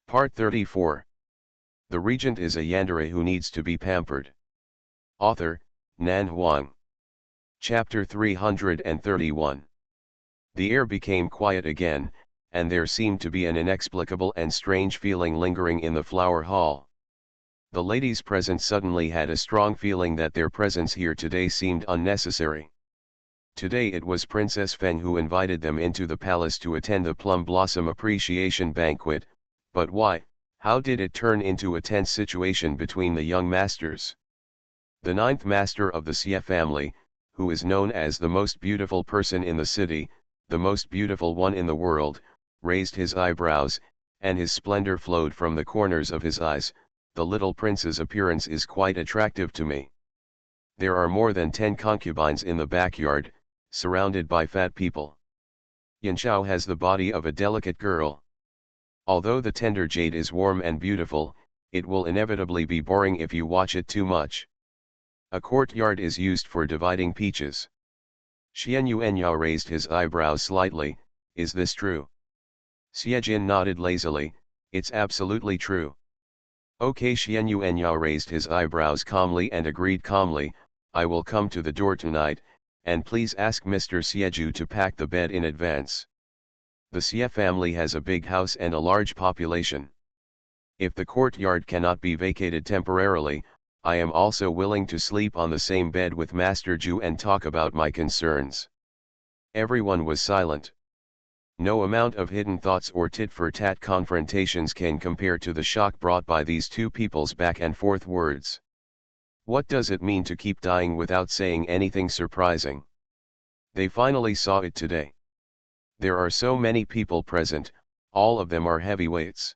Part 34. The regent is a yandere who needs to be pampered. Author, Nan Huang. Chapter 331. The air became quiet again, and there seemed to be an inexplicable and strange feeling lingering in the flower hall. The ladies present suddenly had a strong feeling that their presence here today seemed unnecessary. Today it was Princess Feng who invited them into the palace to attend the Plum Blossom Appreciation Banquet, but why, how did it turn into a tense situation between the young masters? The ninth master of the Xie family, who is known as the most beautiful person in the city, the most beautiful one in the world, raised his eyebrows, and his splendor flowed from the corners of his eyes. The little prince's appearance is quite attractive to me. There are more than 10 concubines in the backyard, surrounded by fat people. Yanxiao has the body of a delicate girl. Although the tender jade is warm and beautiful, it will inevitably be boring if you watch it too much. A courtyard is used for dividing peaches. Xian Yuanyao raised his eyebrows slightly. Is this true? Xiejin nodded lazily. It's absolutely true. Okay. Xian Yuanyao raised his eyebrows calmly and agreed calmly. I will come to the door tonight, and please ask Mr. Xieju to pack the bed in advance. The Xie family has a big house and a large population. If the courtyard cannot be vacated temporarily, I am also willing to sleep on the same bed with Master Zhu and talk about my concerns. Everyone was silent. No amount of hidden thoughts or tit-for-tat confrontations can compare to the shock brought by these two people's back and forth words. What does it mean to keep dying without saying anything surprising? They finally saw it today. There are so many people present, all of them are heavyweights.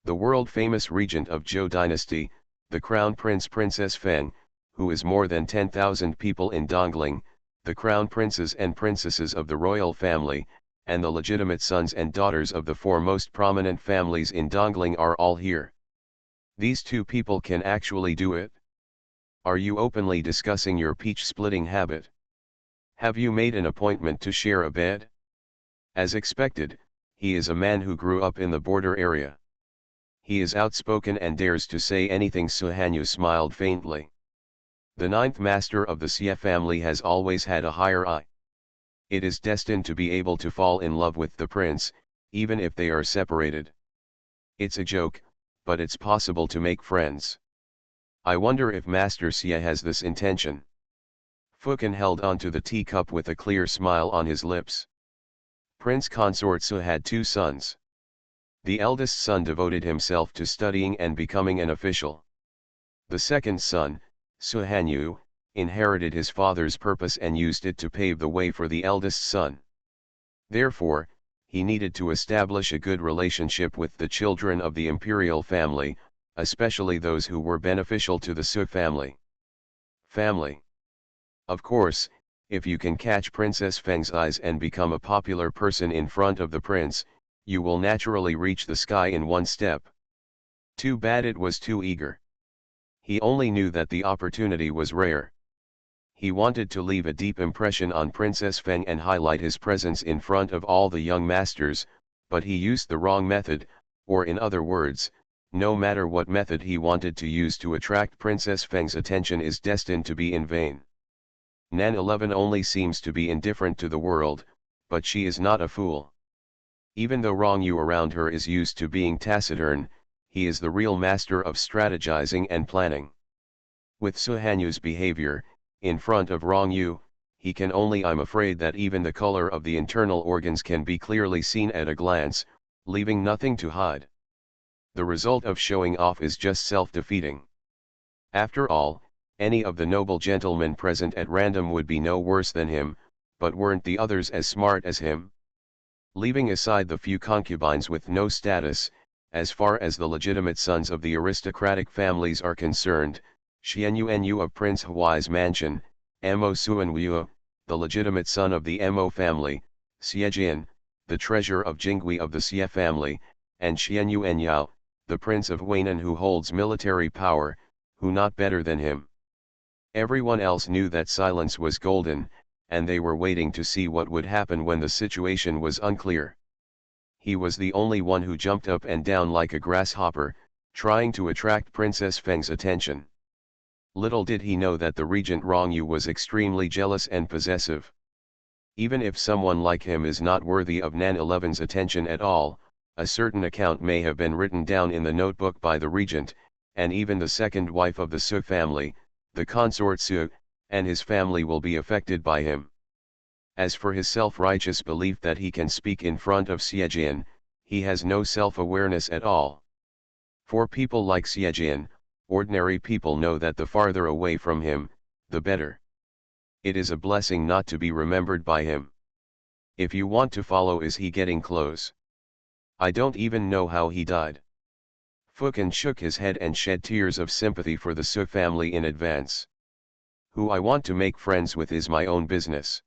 The world-famous regent of Zhou dynasty, the crown prince Princess Feng, who is more than 10,000 people in Dongling, the crown princes and princesses of the royal family, and the legitimate sons and daughters of the four most prominent families in Dongling are all here. These two people can actually do it. Are you openly discussing your peach-splitting habit? Have you made an appointment to share a bed? As expected, he is a man who grew up in the border area. He is outspoken and dares to say anything. Su Hanyu smiled faintly. The ninth master of the Xie family has always had a higher eye. It is destined to be able to fall in love with the prince, even if they are separated. It's a joke, but it's possible to make friends. I wonder if Master Xie has this intention. Fukan held onto the teacup with a clear smile on his lips. Prince Consort Su had two sons. The eldest son devoted himself to studying and becoming an official. The second son, Su Hanyu, inherited his father's purpose and used it to pave the way for the eldest son. Therefore, he needed to establish a good relationship with the children of the imperial family, especially those who were beneficial to the Su family. Of course, if you can catch Princess Feng's eyes and become a popular person in front of the prince, you will naturally reach the sky in one step. Too bad it was too eager. He only knew that the opportunity was rare. He wanted to leave a deep impression on Princess Feng and highlight his presence in front of all the young masters, but he used the wrong method, or in other words, no matter what method he wanted to use to attract Princess Feng's attention is destined to be in vain. Nan 11 only seems to be indifferent to the world, but she is not a fool. Even though Rong Yu around her is used to being taciturn, he is the real master of strategizing and planning. With Su Hanyu's behavior, in front of Rong Yu, he can only. I'm afraid that even the color of the internal organs can be clearly seen at a glance, leaving nothing to hide. The result of showing off is just self-defeating. After all, any of the noble gentlemen present at random would be no worse than him, but weren't the others as smart as him? Leaving aside the few concubines with no status, as far as the legitimate sons of the aristocratic families are concerned, Xian Yuanyu of Prince Huai's mansion, Mo Suanwu, the legitimate son of the Mo family, Xiejin, the treasure of Jingui of the Xie family, and Xian Yuanyao, the prince of Huainan who holds military power, who not better than him. Everyone else knew that silence was golden, and they were waiting to see what would happen when the situation was unclear. He was the only one who jumped up and down like a grasshopper, trying to attract Princess Feng's attention. Little did he know that the regent Rongyu was extremely jealous and possessive. Even if someone like him is not worthy of Nan 11's attention at all, a certain account may have been written down in the notebook by the regent, and even the second wife of the Su family, the consort Su, and his family will be affected by him. As for his self-righteous belief that he can speak in front of Xiejin, he has no self-awareness at all. For people like Xiejin, ordinary people know that the farther away from him, the better. It is a blessing not to be remembered by him. If you want to follow, is he getting close? I don't even know how he died. Fukin shook his head and shed tears of sympathy for the Su family in advance. Who I want to make friends with is my own business.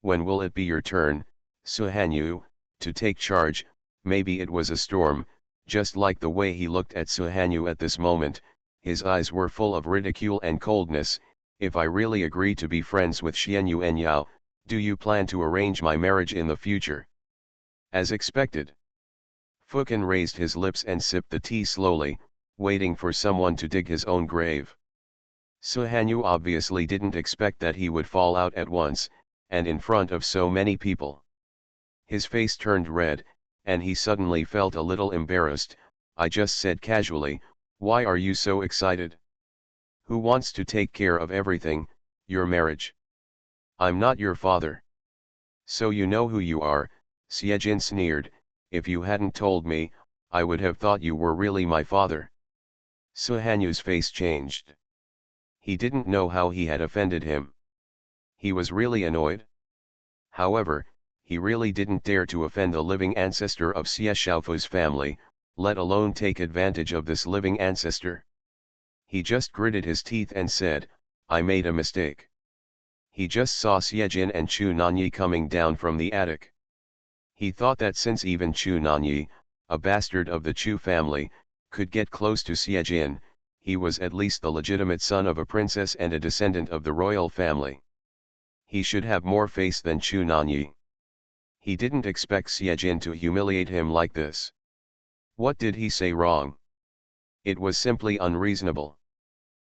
When will it be your turn, Su Hanyu, to take charge? Maybe it was a storm, just like the way he looked at Su Hanyu at this moment. His eyes were full of ridicule and coldness. If I really agree to be friends with Xianyu and Yao, do you plan to arrange my marriage in the future? As expected. Fukin raised his lips and sipped the tea slowly, waiting for someone to dig his own grave. Su Hanyu obviously didn't expect that he would fall out at once, and in front of so many people. His face turned red, and he suddenly felt a little embarrassed. I just said casually, why are you so excited? Who wants to take care of everything, your marriage? I'm not your father. So you know who you are, Xiejin sneered. If you hadn't told me, I would have thought you were really my father. Su Hanyu's face changed. He didn't know how he had offended him. He was really annoyed. However, he really didn't dare to offend the living ancestor of Xie Xiaofu's family, let alone take advantage of this living ancestor. He just gritted his teeth and said, I made a mistake. He just saw Xiejin and Chu Nanyi coming down from the attic. He thought that since even Chu Nanyi, a bastard of the Chu family, could get close to Xiejin, he was at least the legitimate son of a princess and a descendant of the royal family. He should have more face than Chu Nanyi. He didn't expect Xiejin to humiliate him like this. What did he say wrong? It was simply unreasonable.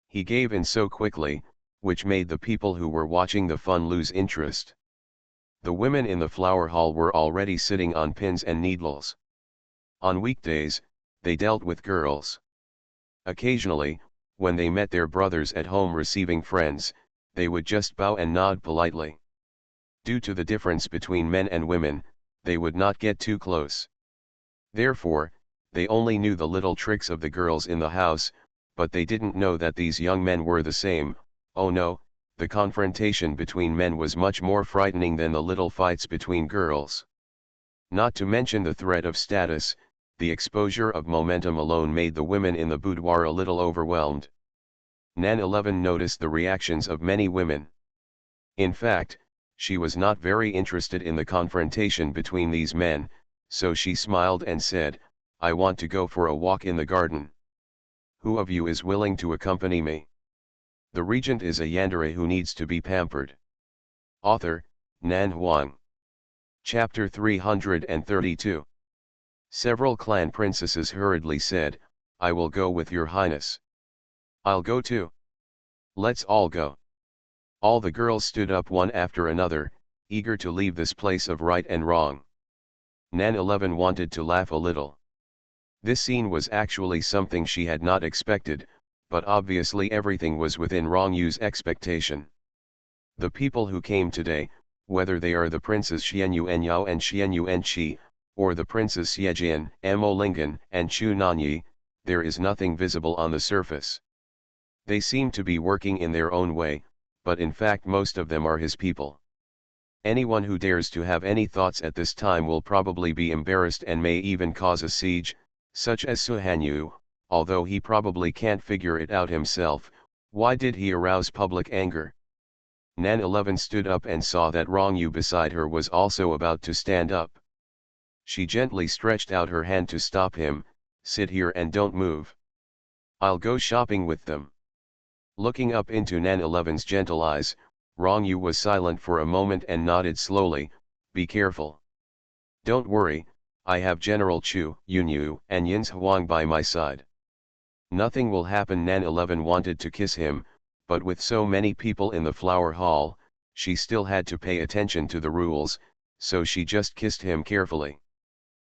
He gave in so quickly, which made the people who were watching the fun lose interest. The women in the flower hall were already sitting on pins and needles. On weekdays, they dealt with girls. Occasionally, when they met their brothers at home receiving friends, they would just bow and nod politely. Due to the difference between men and women, they would not get too close. Therefore, they only knew the little tricks of the girls in the house, but they didn't know that these young men were the same. Oh no, the confrontation between men was much more frightening than the little fights between girls. Not to mention the threat of status, the exposure of momentum alone made the women in the boudoir a little overwhelmed. Nan 11 noticed the reactions of many women. In fact, she was not very interested in the confrontation between these men, so she smiled and said, I want to go for a walk in the garden. Who of you is willing to accompany me? The regent is a yandere who needs to be pampered. Author, Nan Huang. Chapter 332. Several clan princesses hurriedly said, I will go with your highness. I'll go too. Let's all go. All the girls stood up one after another, eager to leave this place of right and wrong. Nan 11 wanted to laugh a little. This scene was actually something she had not expected, but obviously everything was within Rongyu's expectation. The people who came today, whether they are the princes Xianyu and Yao and Xianyu and Qi, or the princes Xiejin, Mo Lingan and Chu Nanyi, there is nothing visible on the surface. They seem to be working in their own way, but in fact most of them are his people. Anyone who dares to have any thoughts at this time will probably be embarrassed and may even cause a siege, such as Su Hanyu, although he probably can't figure it out himself. Why did he arouse public anger? Nan 11 stood up and saw that Rongyu beside her was also about to stand up. She gently stretched out her hand to stop him. Sit here and don't move. I'll go shopping with them. Looking up into Nan 11's gentle eyes, Rongyu was silent for a moment and nodded slowly, be careful. Don't worry, I have General Chu, Yunyu, and Yin's Huang by my side. Nothing will happen. Nan 11 wanted to kiss him, but with so many people in the flower hall, she still had to pay attention to the rules, so she just kissed him carefully.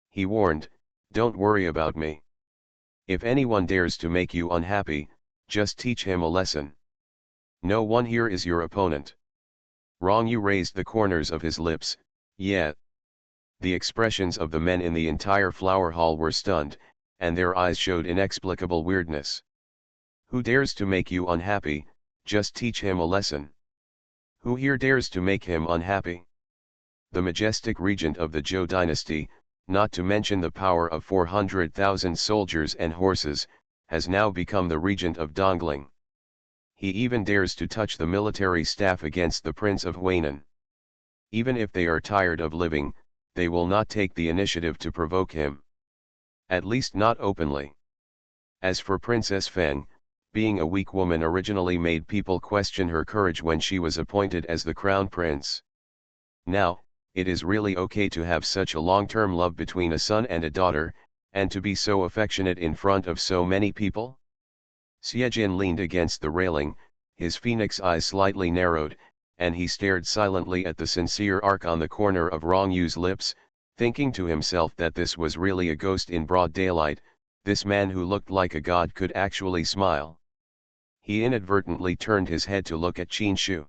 He warned, "Don't worry about me. If anyone dares to make you unhappy, just teach him a lesson. No one here is your opponent." Rong Yu raised the corners of his lips, "Yeah." The expressions of the men in the entire flower hall were stunned, and their eyes showed inexplicable weirdness. "Who dares to make you unhappy, just teach him a lesson. Who here dares to make him unhappy?" The majestic regent of the Zhou dynasty, not to mention the power of 400,000 soldiers and horses, has now become the regent of Dongling. He even dares to touch the military staff against the Prince of Huainan. Even if they are tired of living, they will not take the initiative to provoke him. At least not openly. As for Princess Feng, being a weak woman originally made people question her courage when she was appointed as the crown prince. Now, it is really okay to have such a long-term love between a son and a daughter, and to be so affectionate in front of so many people? Xiejin leaned against the railing, his phoenix eyes slightly narrowed, and he stared silently at the sincere arc on the corner of Rong Yu's lips, thinking to himself that this was really a ghost in broad daylight. This man who looked like a god could actually smile. He inadvertently turned his head to look at Qin Shu.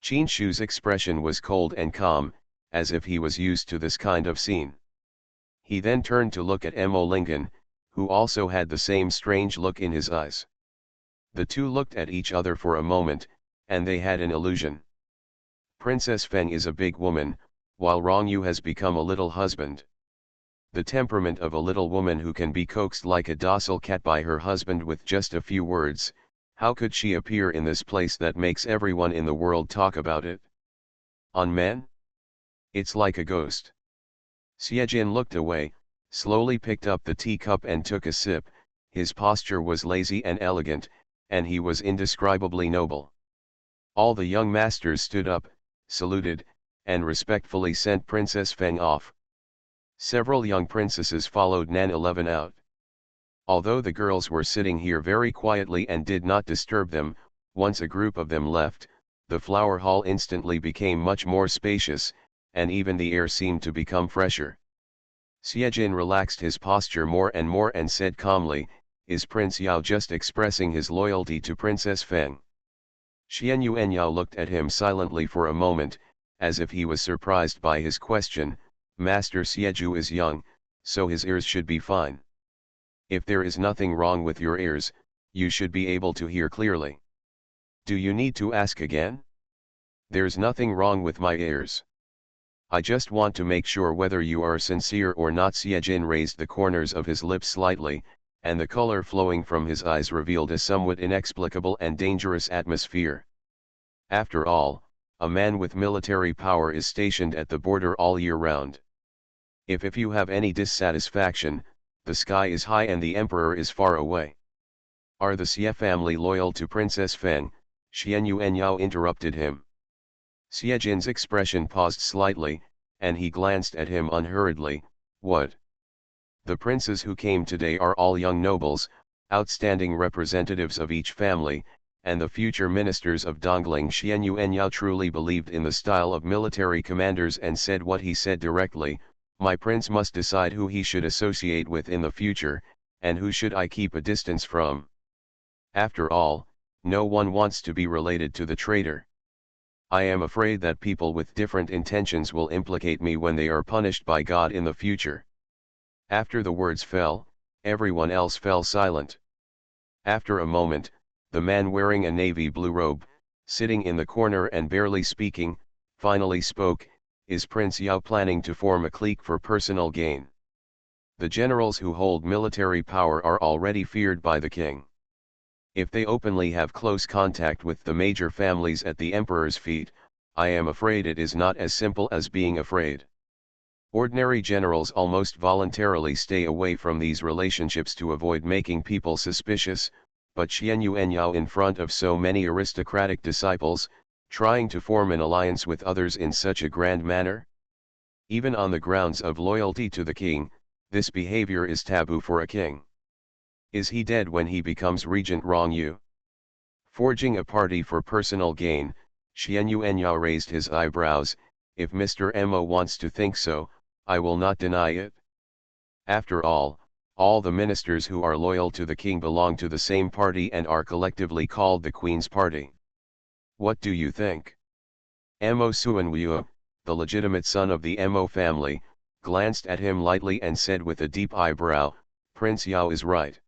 Qin Shu's expression was cold and calm, as if he was used to this kind of scene. He then turned to look at Mo Lingan, who also had the same strange look in his eyes. The two looked at each other for a moment, and they had an illusion. Princess Feng is a big woman, while Rong Yu has become a little husband. The temperament of a little woman who can be coaxed like a docile cat by her husband with just a few words. How could she appear in this place that makes everyone in the world talk about it? On men? It's like a ghost. Xiejin looked away, slowly picked up the teacup and took a sip. His posture was lazy and elegant, and he was indescribably noble. All the young masters stood up, saluted, and respectfully sent Princess Feng off. Several young princesses followed Nan 11 out. Although the girls were sitting here very quietly and did not disturb them, once a group of them left, the flower hall instantly became much more spacious, and even the air seemed to become fresher. Xiejin relaxed his posture more and more and said calmly, "Is Prince Yao just expressing his loyalty to Princess Feng?" Xian Yuan Yao looked at him silently for a moment, as if he was surprised by his question. Master Xieju is young, so his ears should be fine. If there is nothing wrong with your ears, you should be able to hear clearly. Do you need to ask again? There's nothing wrong with my ears. I just want to make sure whether you are sincere or not. Xiejin raised the corners of his lips slightly, and the color flowing from his eyes revealed a somewhat inexplicable and dangerous atmosphere. After all, a man with military power is stationed at the border all year round. If you have any dissatisfaction, the sky is high and the emperor is far away. Are the Xie family loyal to Princess Feng? Xian Yuan Yao interrupted him. Xiejin's expression paused slightly, and he glanced at him unhurriedly. What? The princes who came today are all young nobles, outstanding representatives of each family, and the future ministers of Dongling. Xian Yuan Yao truly believed in the style of military commanders and said what he said directly. My prince must decide who he should associate with in the future, and who should I keep a distance from. After all, no one wants to be related to the traitor. I am afraid that people with different intentions will implicate me when they are punished by God in the future. After the words fell, everyone else fell silent. After a moment, the man wearing a navy blue robe, sitting in the corner and barely speaking, finally spoke. Is Prince Yao planning to form a clique for personal gain? The generals who hold military power are already feared by the king. If they openly have close contact with the major families at the emperor's feet, I am afraid it is not as simple as being afraid. Ordinary generals almost voluntarily stay away from these relationships to avoid making people suspicious, but Xian Yuan Yao in front of so many aristocratic disciples, trying to form an alliance with others in such a grand manner? Even on the grounds of loyalty to the king, this behavior is taboo for a king. Is he dead when he becomes regent? Wrong you. Forging a party for personal gain, Xianyuanyao raised his eyebrows. If Mr. Mo wants to think so, I will not deny it. After all the ministers who are loyal to the king belong to the same party and are collectively called the Queen's Party. What do you think? Mo Suanwuo, the legitimate son of the Mo family, glanced at him lightly and said with a deep eyebrow, Prince Yao is right.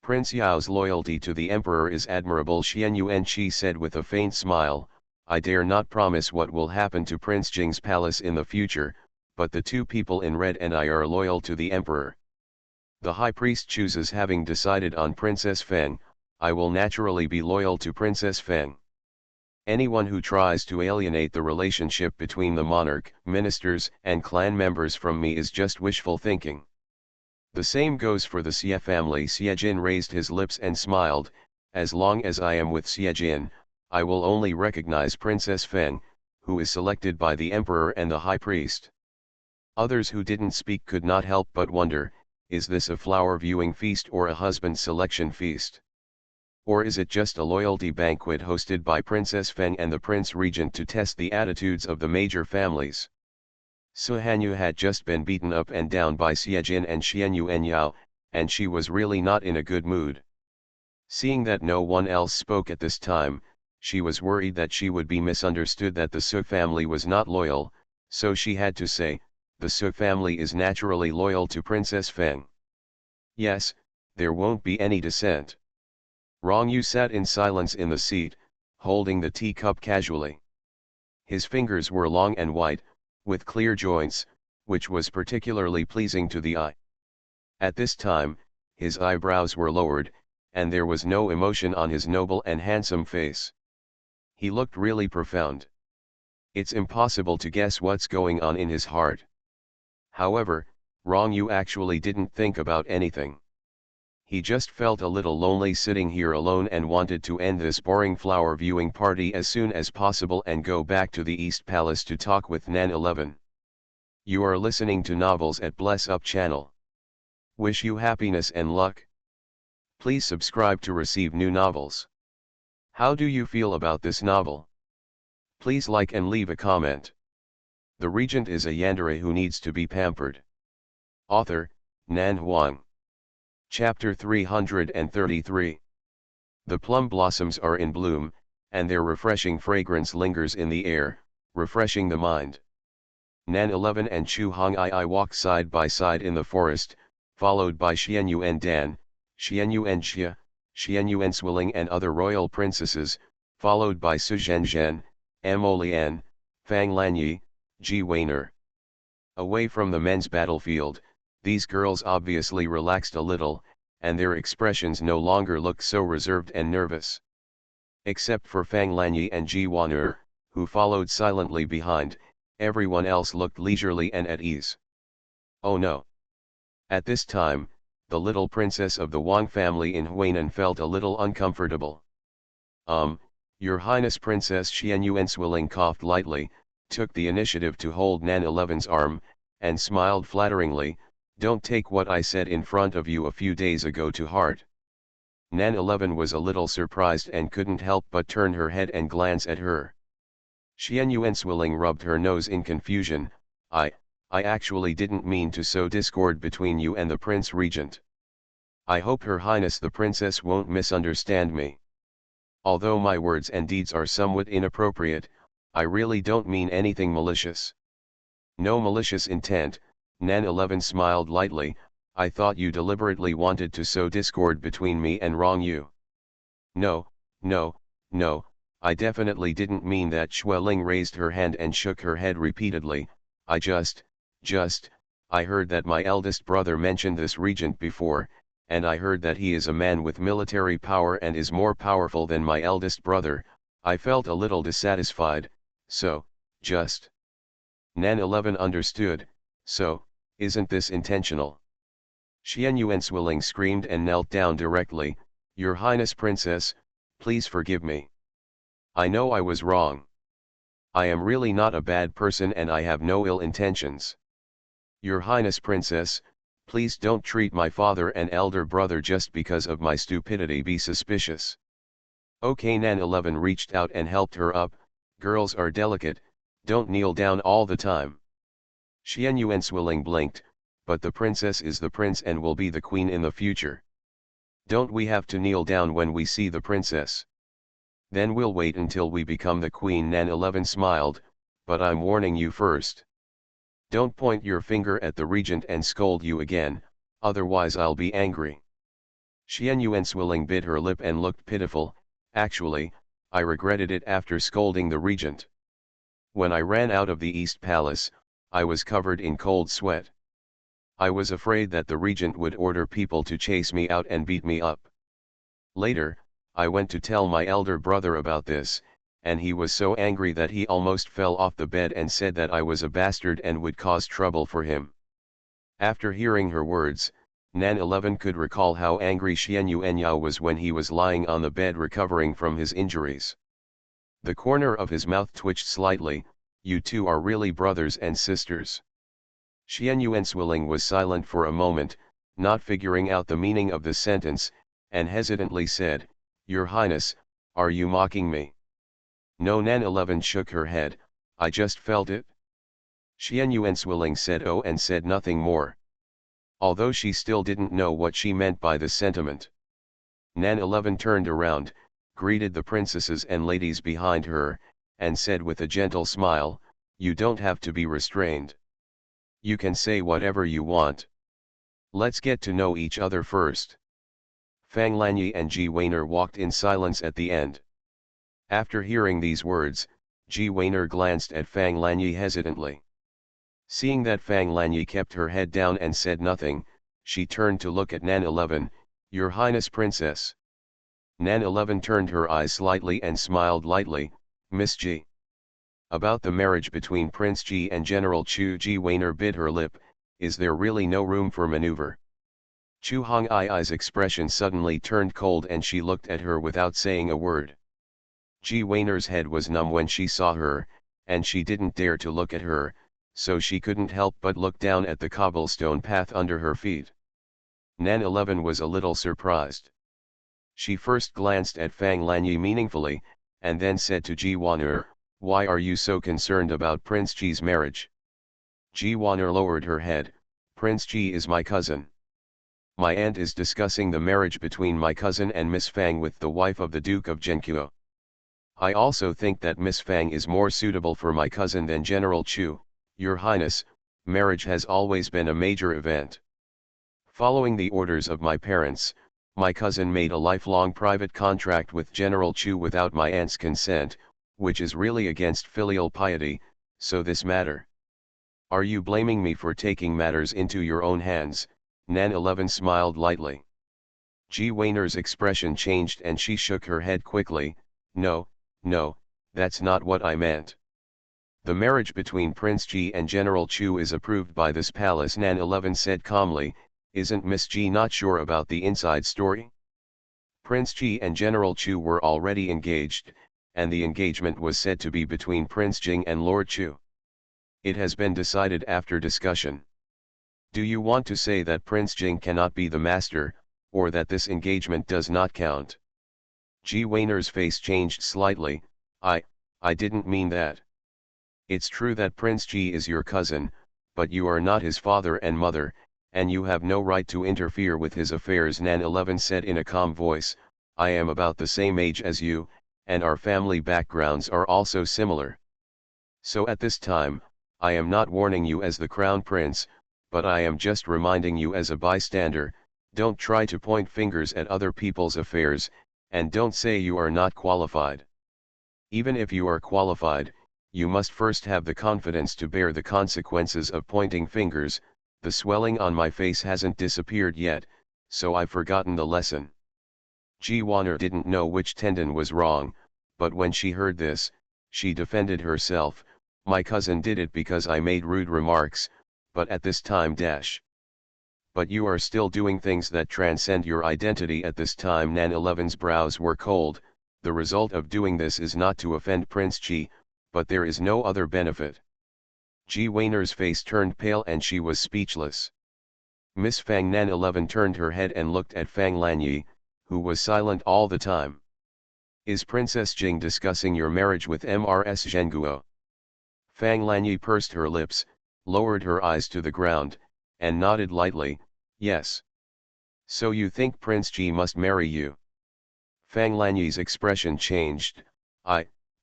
Prince Yao's loyalty to the emperor is admirable. Xianyuanqi said with a faint smile, I dare not promise what will happen to Prince Jing's palace in the future, but the two people in red and I are loyal to the emperor. The high priest chooses. Having decided on Princess Feng, I will naturally be loyal to Princess Feng. Anyone who tries to alienate the relationship between the monarch, ministers, and clan members from me is just wishful thinking. The same goes for the Xie family. Xiejin raised his lips and smiled, as long as I am with Xiejin, I will only recognize Princess Feng, who is selected by the emperor and the high priest. Others who didn't speak could not help but wonder, is this a flower viewing feast or a husband selection feast? Or is it just a loyalty banquet hosted by Princess Feng and the Prince Regent to test the attitudes of the major families? Su Hanyu had just been beaten up and down by Xiejin and Xianyuanyao, and she was really not in a good mood. Seeing that no one else spoke at this time, she was worried that she would be misunderstood, that the Su family was not loyal, so she had to say, the Su family is naturally loyal to Princess Feng. Yes, there won't be any dissent. Rong Yu sat in silence in the seat, holding the teacup casually. His fingers were long and white, with clear joints, which was particularly pleasing to the eye. At this time, his eyebrows were lowered, and there was no emotion on his noble and handsome face. He looked really profound. It's impossible to guess what's going on in his heart. However, Rong Yu actually didn't think about anything. He just felt a little lonely sitting here alone and wanted to end this boring flower viewing party as soon as possible and go back to the East Palace to talk with Nan 11. You are listening to Novels at Bless Up channel. Wish you happiness and luck. Please subscribe to receive new novels. How do you feel about this novel? Please like and leave a comment. The regent is a yandere who needs to be pampered. Author, Nan Huang. Chapter 333. The plum blossoms are in bloom, and their refreshing fragrance lingers in the air, refreshing the mind. Nan 11 and Chu Hong'ai walk side by side in the forest, followed by Xianyuan Dan, Xianyuan Xia, Xianyuan Swilling and other royal princesses, followed by Su Zhenzhen, Mo Lian, Fang Lanyi, Ji Weiner. Away from the men's battlefield, these girls obviously relaxed a little, and their expressions no longer looked so reserved and nervous. Except for Fang Lanyi and Ji Weiner, who followed silently behind, everyone else looked leisurely and at ease. Oh no! At this time, the little princess of the Wang family in Huainan felt a little uncomfortable. Your Highness, Princess Xianyuan Swilling coughed lightly, took the initiative to hold Nan 11's arm, and smiled flatteringly. Don't take what I said in front of you a few days ago to heart. Nan 11 was a little surprised and couldn't help but turn her head and glance at her. Xianyuan Swilling rubbed her nose in confusion. I actually didn't mean to sow discord between you and the Prince Regent. I hope Her Highness the Princess won't misunderstand me. Although my words and deeds are somewhat inappropriate, I really don't mean anything malicious. No malicious intent. Nan 11 smiled lightly. I thought you deliberately wanted to sow discord between me and Rong Yu. No, I definitely didn't mean that. Xue raised her hand and shook her head repeatedly. I I heard that my eldest brother mentioned this regent before, and I heard that he is a man with military power and is more powerful than my eldest brother. I felt a little dissatisfied, so, just. Nan 11 understood. So, isn't this intentional? Xianyuan Swilling screamed and knelt down directly. Your Highness Princess, please forgive me. I know I was wrong. I am really not a bad person and I have no ill intentions. Your Highness Princess, please don't treat my father and elder brother just because of my stupidity be suspicious. Okay, Nan 11 reached out and helped her up. Girls are delicate, don't kneel down all the time. Xian Yuan Swilling blinked, but the princess is the prince and will be the queen in the future. Don't we have to kneel down when we see the princess? Then we'll wait until we become the queen. Nan 11 smiled, but I'm warning you first. Don't point your finger at the regent and scold you again, otherwise I'll be angry. Xian Yuan Swilling bit her lip and looked pitiful. Actually, I regretted it after scolding the regent. When I ran out of the East Palace, I was covered in cold sweat. I was afraid that the regent would order people to chase me out and beat me up. Later, I went to tell my elder brother about this, and he was so angry that he almost fell off the bed and said that I was a bastard and would cause trouble for him. After hearing her words, Nan 11 could recall how angry Xian Yuanyao was when he was lying on the bed recovering from his injuries. The corner of his mouth twitched slightly. You two are really brothers and sisters. Xian Yuan Swilling was silent for a moment, not figuring out the meaning of the sentence, and hesitantly said, Your Highness, are you mocking me? No, Nan 11 shook her head, I just felt it. Xian Yuan Swilling said oh and said nothing more. Although she still didn't know what she meant by the sentiment. Nan 11 turned around, greeted the princesses and ladies behind her, and said with a gentle smile, You don't have to be restrained. You can say whatever you want. Let's get to know each other first. Fang Lanyi and Ji Weiner walked in silence at the end. After hearing these words, Ji Weiner glanced at Fang Lanyi hesitantly. Seeing that Fang Lanyi kept her head down and said nothing, she turned to look at Nan 11, Your Highness Princess. Nan 11 turned her eyes slightly and smiled lightly, Miss Ji. About the marriage between Prince Ji and General Chu. Ji Weiner bit her lip, is there really no room for maneuver? Chu Hongai's expression suddenly turned cold and she looked at her without saying a word. Ji Weiner's head was numb when she saw her, and she didn't dare to look at her, so she couldn't help but look down at the cobblestone path under her feet. Nan 11 was a little surprised. She first glanced at Fang Lanyi meaningfully, and then said to Ji Weiner, Why are you so concerned about Prince Ji's marriage? Ji Weiner lowered her head, Prince Ji is my cousin. My aunt is discussing the marriage between my cousin and Miss Fang with the wife of the Duke of Zhenqiu. I also think that Miss Fang is more suitable for my cousin than General Chu. Your Highness, marriage has always been a major event. Following the orders of my parents, my cousin made a lifelong private contract with General Chu without my aunt's consent, which is really against filial piety, so this matter. Are you blaming me for taking matters into your own hands? Nan 11 smiled lightly. Ji Weiner's expression changed and she shook her head quickly, No, that's not what I meant. The marriage between Prince Ji and General Chu is approved by this palace. Nan 11 said calmly, Isn't Miss Ji not sure about the inside story? Prince Ji and General Chu were already engaged, and the engagement was said to be between Prince Jing and Lord Chu. It has been decided after discussion. Do you want to say that Prince Jing cannot be the master, or that this engagement does not count? Ji Weiner's face changed slightly, I didn't mean that. It's true that Prince Ji is your cousin, but you are not his father and mother, and you have no right to interfere with his affairs. Nan 11 said in a calm voice, I am about the same age as you, and our family backgrounds are also similar. So at this time, I am not warning you as the crown prince, but I am just reminding you as a bystander, don't try to point fingers at other people's affairs, and don't say you are not qualified. Even if you are qualified, you must first have the confidence to bear the consequences of pointing fingers. The swelling on my face hasn't disappeared yet, so I've forgotten the lesson. Ji Weiner didn't know which tendon was wrong, but when she heard this, she defended herself, my cousin did it because I made rude remarks, but at this time But you are still doing things that transcend your identity at this time. Nan 11's brows were cold, the result of doing this is not to offend Prince Ji, but there is no other benefit. Ji Weiner's face turned pale and she was speechless. Miss Fang Nan 11 turned her head and looked at Fang Lanyi, who was silent all the time. Is Princess Jing discussing your marriage with Mrs. Zhenguo? Fang Lanyi pursed her lips, lowered her eyes to the ground, and nodded lightly, yes. So you think Prince Ji must marry you? Fang Lanyi's expression changed.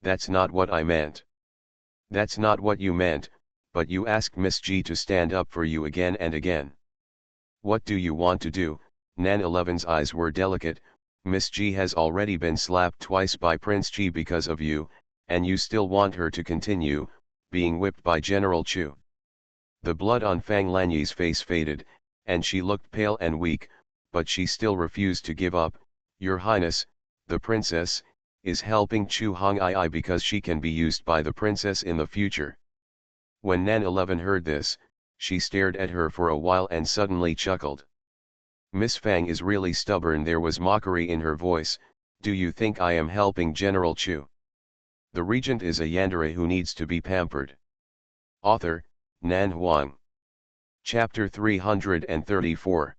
That's not what I meant. That's not what you meant, but you asked Miss Ji to stand up for you again and again. What do you want to do? Nan 11's eyes were delicate. Miss Ji has already been slapped twice by Prince Ji because of you, and you still want her to continue, being whipped by General Chu. The blood on Fang Lanyi's face faded, and she looked pale and weak, but she still refused to give up. Your Highness, the princess, is helping Chu Hong'ai because she can be used by the princess in the future. When Nan 11 heard this, she stared at her for a while and suddenly chuckled. Miss Fang is really stubborn. There was mockery in her voice. Do you think I am helping General Chu? The regent is a yandere who needs to be pampered. Author, Nan Huang. Chapter 334.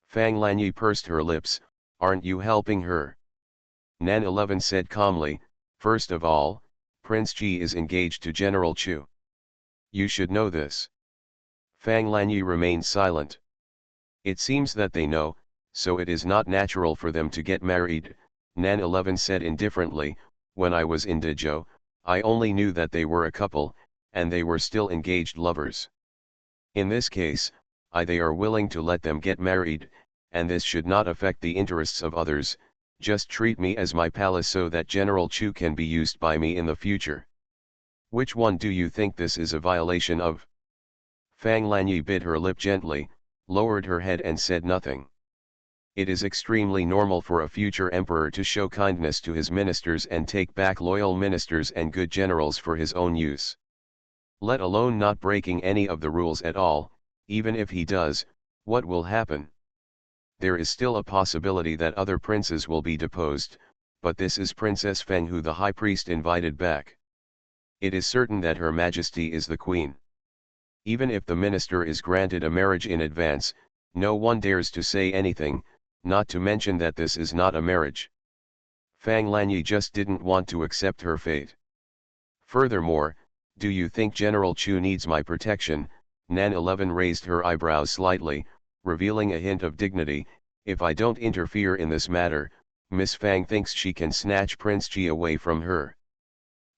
Fang Lanyi pursed her lips. Aren't you helping her? Nan 11 said calmly, first of all, Prince Ji is engaged to General Chu. You should know this. Fang Lanyi remained silent. It seems that they know, so it is not natural for them to get married, Nan 11 said indifferently. When I was in Dezhou, I only knew that they were a couple, and they were still engaged lovers. In this case, they are willing to let them get married, and this should not affect the interests of others. Just treat me as my palace so that General Chu can be used by me in the future. Which one do you think this is a violation of? Fang Lanyi bit her lip gently, lowered her head and said nothing. It is extremely normal for a future emperor to show kindness to his ministers and take back loyal ministers and good generals for his own use. Let alone not breaking any of the rules at all. Even if he does, what will happen? There is still a possibility that other princes will be deposed, but this is Princess Feng who the high priest invited back. It is certain that Her Majesty is the queen. Even if the minister is granted a marriage in advance, no one dares to say anything, not to mention that this is not a marriage. Fang Lanyi just didn't want to accept her fate. Furthermore, do you think General Chu needs my protection? Nan 11 raised her eyebrows slightly, revealing a hint of dignity. If I don't interfere in this matter, Miss Fang thinks she can snatch Prince Ji away from her.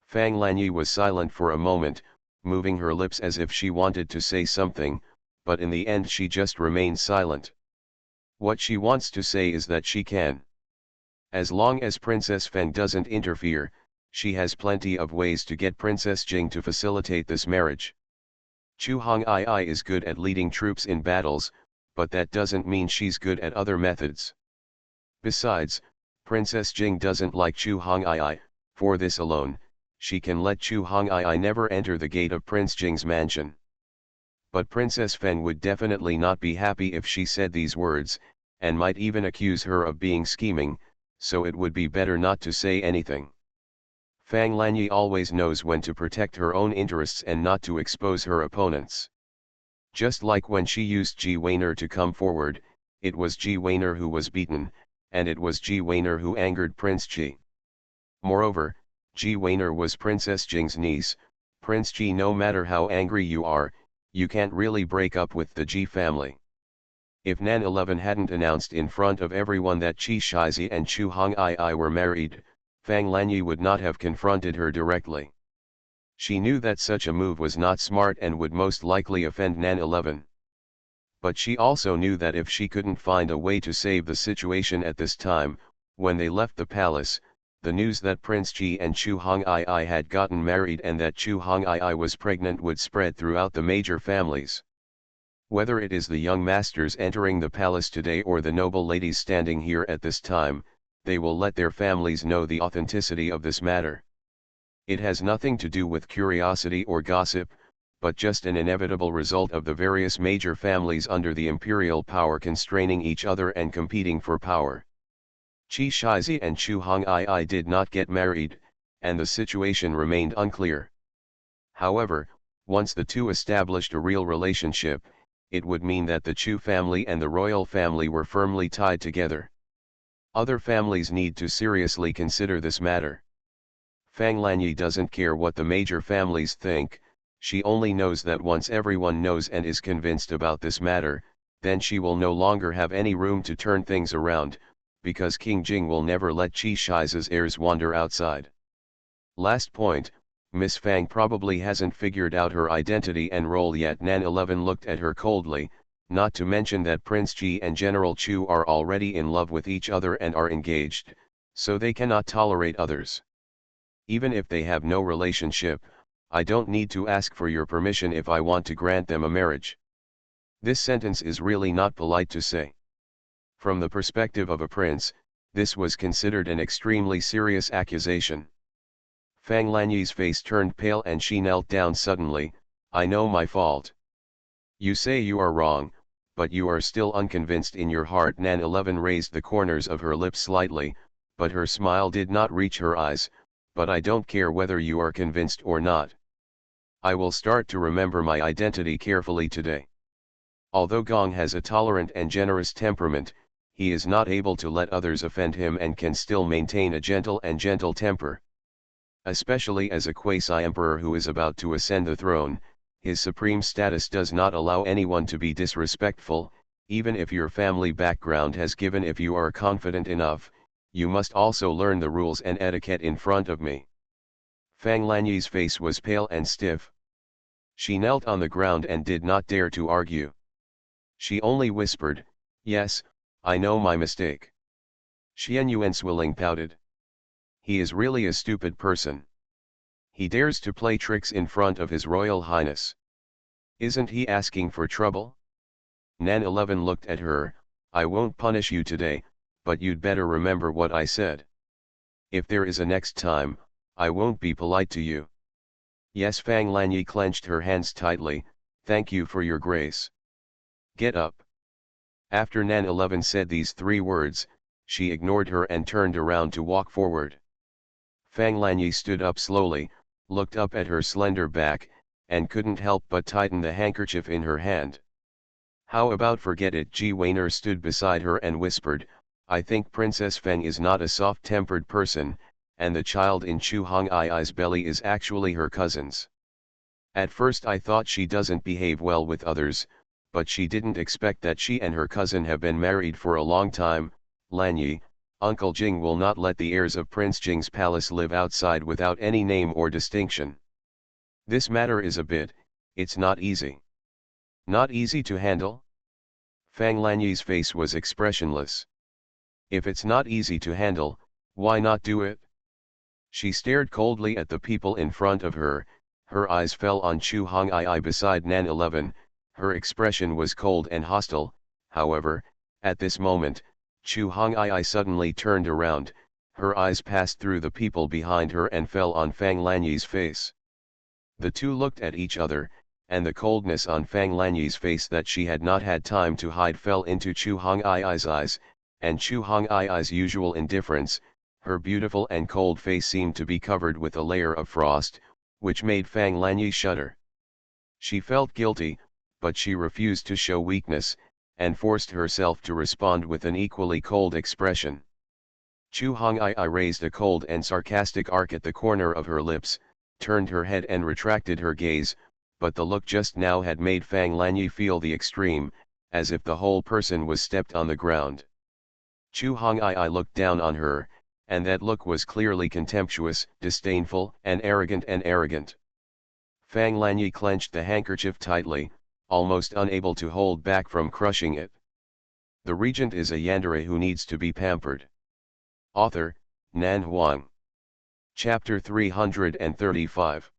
Fang Lanyi was silent for a moment, moving her lips as if she wanted to say something, but in the end she just remained silent. What she wants to say is that she can. As long as Princess Feng doesn't interfere, she has plenty of ways to get Princess Jing to facilitate this marriage. Chu Hong'ai is good at leading troops in battles, but that doesn't mean she's good at other methods. Besides, Princess Jing doesn't like Chu Hong'ai. For this alone, she can let Chu Hong'ai never enter the gate of Prince Jing's mansion. But Princess Feng would definitely not be happy if she said these words, and might even accuse her of being scheming, so it would be better not to say anything. Fang Lanyi always knows when to protect her own interests and not to expose her opponents. Just like when she used Ji Weiner to come forward, it was Ji Weiner who was beaten, and it was Ji Weiner who angered Prince Ji. Moreover, Ji Weiner was Princess Jing's niece. Prince Ji, no matter how angry you are, you can't really break up with the Ji family. If Nan 11 hadn't announced in front of everyone that Qi Shizi and Chu Hong'ai were married, Fang Lanyi would not have confronted her directly. She knew that such a move was not smart and would most likely offend Nan 11. But she also knew that if she couldn't find a way to save the situation at this time, when they left the palace, the news that Prince Ji and Chu Hong'ai had gotten married and that Chu Hong'ai was pregnant would spread throughout the major families. Whether it is the young masters entering the palace today or the noble ladies standing here at this time, they will let their families know the authenticity of this matter. It has nothing to do with curiosity or gossip, but just an inevitable result of the various major families under the imperial power constraining each other and competing for power. Qi Shizi and Chu Hong'ai did not get married, and the situation remained unclear. However, once the two established a real relationship, it would mean that the Chu family and the royal family were firmly tied together. Other families need to seriously consider this matter. Fang Lanyi doesn't care what the major families think, she only knows that once everyone knows and is convinced about this matter, then she will no longer have any room to turn things around, because King Jing will never let Qi Shi's heirs wander outside. Last point, Miss Fang probably hasn't figured out her identity and role yet. Nan 11 looked at her coldly, not to mention that Prince Qi and General Chu are already in love with each other and are engaged, so they cannot tolerate others. Even if they have no relationship, I don't need to ask for your permission if I want to grant them a marriage. This sentence is really not polite to say. From the perspective of a prince, this was considered an extremely serious accusation. Fang Lanyi's face turned pale and she knelt down suddenly. I know my fault. You say you are wrong, but you are still unconvinced in your heart. Nan 11 raised the corners of her lips slightly, but her smile did not reach her eyes. But I don't care whether you are convinced or not. I will start to remember my identity carefully today. Although Gong has a tolerant and generous temperament, he is not able to let others offend him and can still maintain a gentle temper. Especially as a quasi-emperor who is about to ascend the throne, his supreme status does not allow anyone to be disrespectful, even if your family background has given. If you are confident enough, you must also learn the rules and etiquette in front of me. Fang Lanyi's face was pale and stiff. She knelt on the ground and did not dare to argue. She only whispered, yes, I know my mistake. Xian Yuanswilling pouted. He is really a stupid person. He dares to play tricks in front of His Royal Highness. Isn't he asking for trouble? Nan 11 looked at her. I won't punish you today, but you'd better remember what I said. If there is a next time, I won't be polite to you. Yes. Fang Lanyi clenched her hands tightly. Thank you for your grace. Get up. After Nan 11 said these 3 words, she ignored her and turned around to walk forward. Fang Lanyi stood up slowly, looked up at her slender back, and couldn't help but tighten the handkerchief in her hand. How about forget it? Ji Weiner stood beside her and whispered, I think Princess Feng is not a soft-tempered person, and the child in Chu Hongai's belly is actually her cousin's. At first I thought she doesn't behave well with others, but she didn't expect that she and her cousin have been married for a long time. Lanyi, Uncle Jing will not let the heirs of Prince Jing's palace live outside without any name or distinction. This matter is it's not easy. Not easy to handle? Fang Lanyi's face was expressionless. If it's not easy to handle, why not do it? She stared coldly at the people in front of her, her eyes fell on Chu Hongai beside Nan 11, her expression was cold and hostile. However, at this moment, Chu Hongai suddenly turned around, her eyes passed through the people behind her and fell on Fang Lanyi's face. The two looked at each other, and the coldness on Fang Lanyi's face that she had not had time to hide fell into Chu Hongai's eyes, and Chu Hongai's usual indifference, her beautiful and cold face seemed to be covered with a layer of frost, which made Fang Lanyi shudder. She felt guilty, but she refused to show weakness, and forced herself to respond with an equally cold expression. Chu Hongai raised a cold and sarcastic arc at the corner of her lips, turned her head and retracted her gaze, but the look just now had made Fang Lanyi feel the extreme, as if the whole person was stepped on the ground. Chu Hongai looked down on her, and that look was clearly contemptuous, disdainful, and arrogant. Fang Lanyi clenched the handkerchief tightly, almost unable to hold back from crushing it. The regent is a yandere who needs to be pampered. Author, Nan Huang. Chapter 335.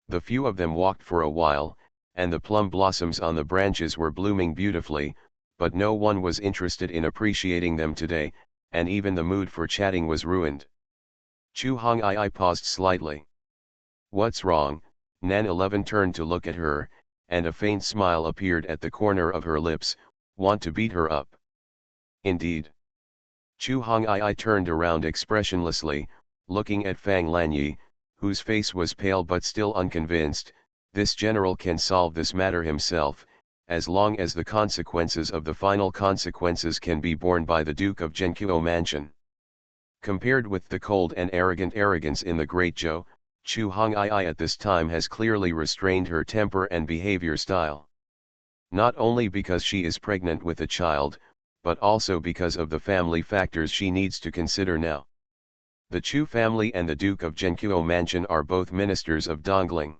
The few of them walked for a while, and the plum blossoms on the branches were blooming beautifully, but no one was interested in appreciating them today, and even the mood for chatting was ruined. Chu Hongai paused slightly. What's wrong? Nan 11 turned to look at her, and a faint smile appeared at the corner of her lips. Want to beat her up? Indeed. Chu Hongai turned around expressionlessly. Looking at Fang Lanyi, whose face was pale but still unconvinced, this general can solve this matter himself, as long as the consequences of the final consequences can be borne by the Duke of Genkuo Mansion. Compared with the cold and arrogant arrogance in the Great Zhou, Chu Hongii at this time has clearly restrained her temper and behavior style. Not only because she is pregnant with a child, but also because of the family factors she needs to consider now. The Chu family and the Duke of Genkuo Mansion are both ministers of Dongling.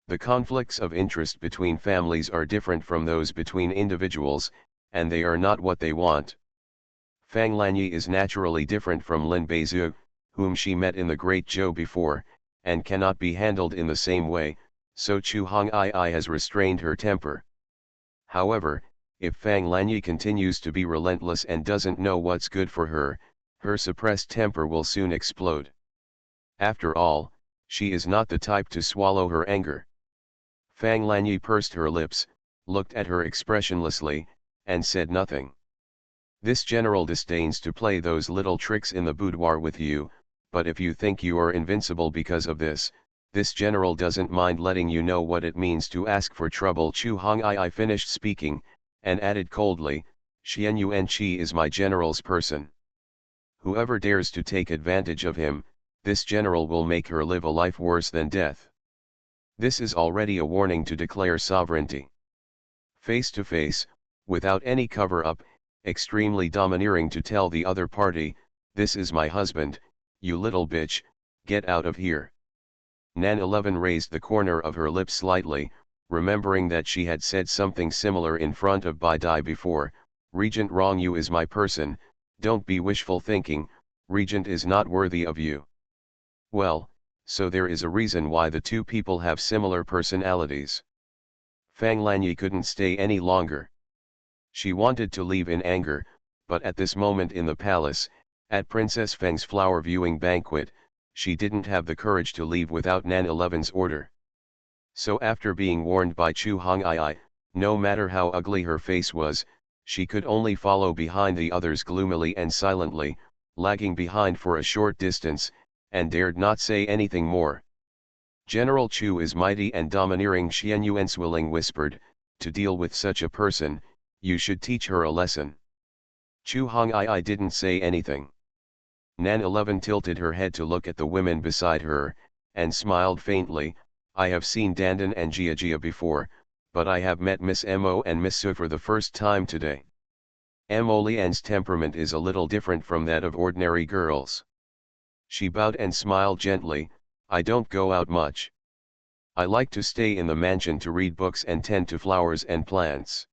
The conflicts of interest between families are different from those between individuals, and they are not what they want. Fang Lanyi is naturally different from Lin Beizu, whom she met in the Great Zhou before, and cannot be handled in the same way, so Chu Hongii has restrained her temper. However, if Fang Lanyi continues to be relentless and doesn't know what's good for her, her suppressed temper will soon explode. After all, she is not the type to swallow her anger. Fang Lanyi pursed her lips, looked at her expressionlessly, and said nothing. This general disdains to play those little tricks in the boudoir with you, but if you think you are invincible because of this general doesn't mind letting you know what it means to ask for trouble. Chu Hongii finished speaking, and added coldly, Xian Yuanqi is my general's person. Whoever dares to take advantage of him, this general will make her live a life worse than death. This is already a warning to declare sovereignty. Face to face, without any cover-up, extremely domineering to tell the other party, this is my husband, you little bitch, get out of here. Nan 11 raised the corner of her lips slightly, remembering that she had said something similar in front of Bai Dai before, Regent Rong you is my person, don't be wishful thinking, Regent is not worthy of you. Well, so there is a reason why the two people have similar personalities. Fang Lanyi couldn't stay any longer. She wanted to leave in anger, but at this moment in the palace, at Princess Feng's flower viewing banquet, she didn't have the courage to leave without Nan 11's order. So after being warned by Chu Hongii, no matter how ugly her face was, she could only follow behind the others gloomily and silently, lagging behind for a short distance, and dared not say anything more. General Chu is mighty and domineering, Xian Yuanswilling whispered, to deal with such a person, you should teach her a lesson. Chu Hongii didn't say anything. Nan 11 tilted her head to look at the women beside her, and smiled faintly, I have seen Dandan and Jia before, but I have met Miss Mo and Miss Su for the first time today. Mo Lian's temperament is a little different from that of ordinary girls. She bowed and smiled gently, I don't go out much. I like to stay in the mansion to read books and tend to flowers and plants.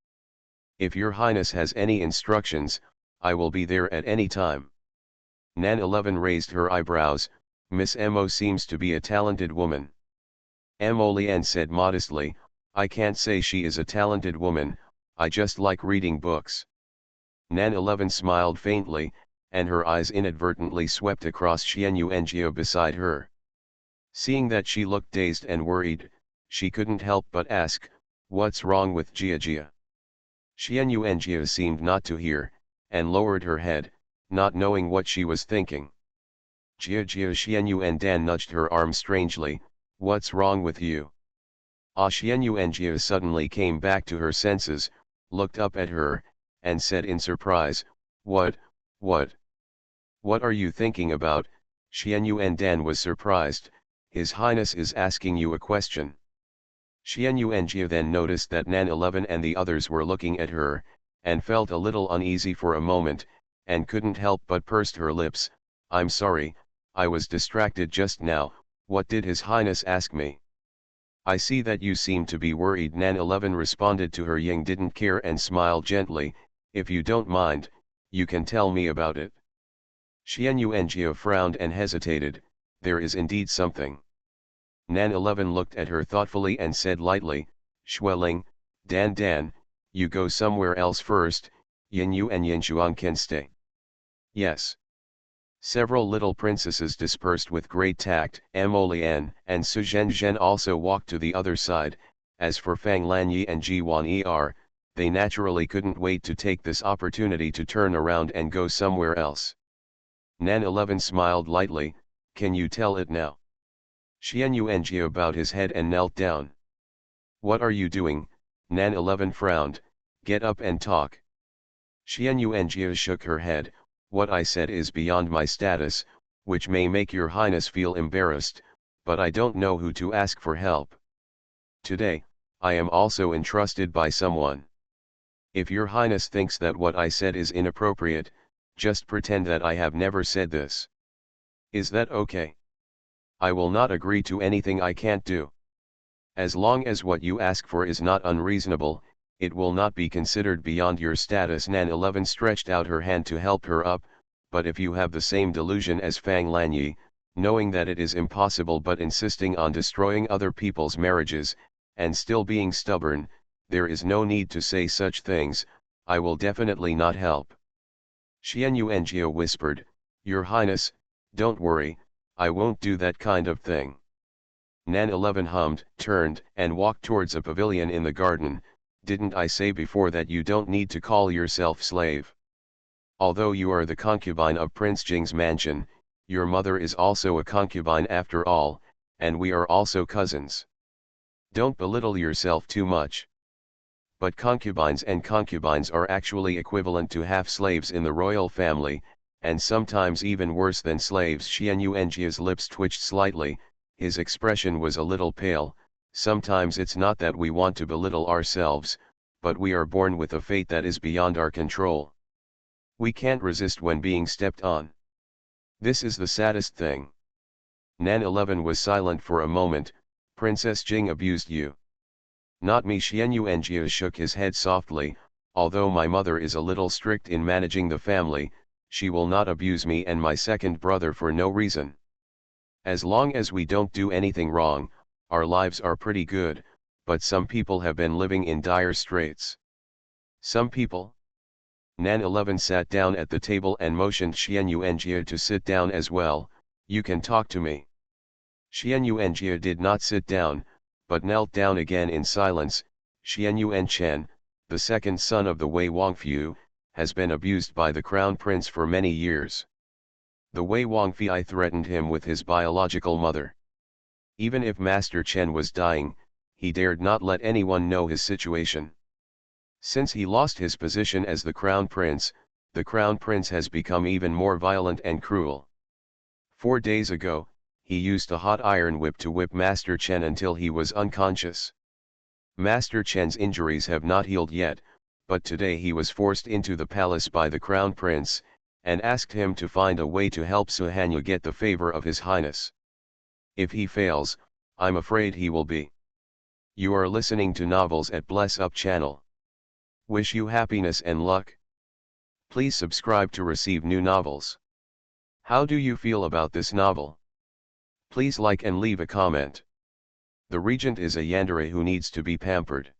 If your highness has any instructions, I will be there at any time. Nan 11 raised her eyebrows, Miss Mo seems to be a talented woman. Mo Lian said modestly, I can't say she is a talented woman, I just like reading books. Nan 11 smiled faintly, and her eyes inadvertently swept across Xian Yuanjia beside her. Seeing that she looked dazed and worried, she couldn't help but ask, what's wrong with Jia? Xian Yuanjia seemed not to hear, and lowered her head, not knowing what she was thinking. Jia Xian Yuan nudged her arm strangely, what's wrong with you? Xian Yuanjia suddenly came back to her senses, looked up at her, and said in surprise, What are you thinking about? Xian Yuan was surprised, His Highness is asking you a question. Xian Yuanjia then noticed that Nan 11 and the others were looking at her, and felt a little uneasy for a moment, and couldn't help but pursed her lips, I'm sorry, I was distracted just now, what did His Highness ask me? I see that you seem to be worried, Nan 11 responded to her. Ying didn't care and smiled gently, if you don't mind, you can tell me about it. Xian Yuanjia frowned and hesitated, there is indeed something. Nan 11 looked at her thoughtfully and said lightly, Xueling, Dan, you go somewhere else first, Yin Yu and Yin Xuan can stay. Yes. Several little princesses dispersed with great tact. Mo Lian and Su Zhenzhen also walked to the other side. As for Fang Lanyi and Ji Wan they naturally couldn't wait to take this opportunity to turn around and go somewhere else. Nan 11 smiled lightly, Can you tell it now? Xianyuanjia bowed his head and knelt down. What are you doing? Nan 11 frowned. Get up and talk. Xianyuanjia shook her head. What I said is beyond my status, which may make your highness feel embarrassed, but I don't know who to ask for help. Today, I am also entrusted by someone. If your highness thinks that what I said is inappropriate, just pretend that I have never said this. Is that okay? I will not agree to anything I can't do. As long as what you ask for is not unreasonable, it will not be considered beyond your status. Nan 11 stretched out her hand to help her up, but if you have the same delusion as Fang Lanyi, knowing that it is impossible but insisting on destroying other people's marriages, and still being stubborn, there is no need to say such things. I will definitely not help. Xianyuanjia whispered, Your Highness, don't worry, I won't do that kind of thing. Nan 11 hummed, turned, and walked towards a pavilion in the garden. Didn't I say before that you don't need to call yourself slave? Although you are the concubine of Prince Jing's mansion, your mother is also a concubine after all, and we are also cousins. Don't belittle yourself too much. But concubines are actually equivalent to half-slaves in the royal family, and sometimes even worse than slaves. Xianyuanjia's lips twitched slightly, his expression was a little pale. Sometimes it's not that we want to belittle ourselves, but we are born with a fate that is beyond our control. We can't resist when being stepped on. This is the saddest thing. Nan 11 was silent for a moment. Princess Jing abused you. Not me. Xianyuanjia shook his head softly. Although my mother is a little strict in managing the family, she will not abuse me and my second brother for no reason. As long as we don't do anything wrong, our lives are pretty good, but some people have been living in dire straits. Some people? Nan 11 sat down at the table and motioned Xianyuanjia to sit down as well. You can talk to me. Xianyuanjia did not sit down, but knelt down again in silence. Xianyuanchen, the second son of the Wei Wangfu, has been abused by the crown prince for many years. The Wei Wangfei threatened him with his biological mother. Even if Master Chen was dying, he dared not let anyone know his situation. Since he lost his position as the crown prince has become even more violent and cruel. 4 days ago, he used a hot iron whip to whip Master Chen until he was unconscious. Master Chen's injuries have not healed yet, but today he was forced into the palace by the crown prince, and asked him to find a way to help Suhanya get the favor of his highness. If he fails, I'm afraid he will be. You are listening to novels at Bless Up channel. Wish you happiness and luck. Please subscribe to receive new novels. How do you feel about this novel? Please like and leave a comment. The regent is a yandere who needs to be pampered.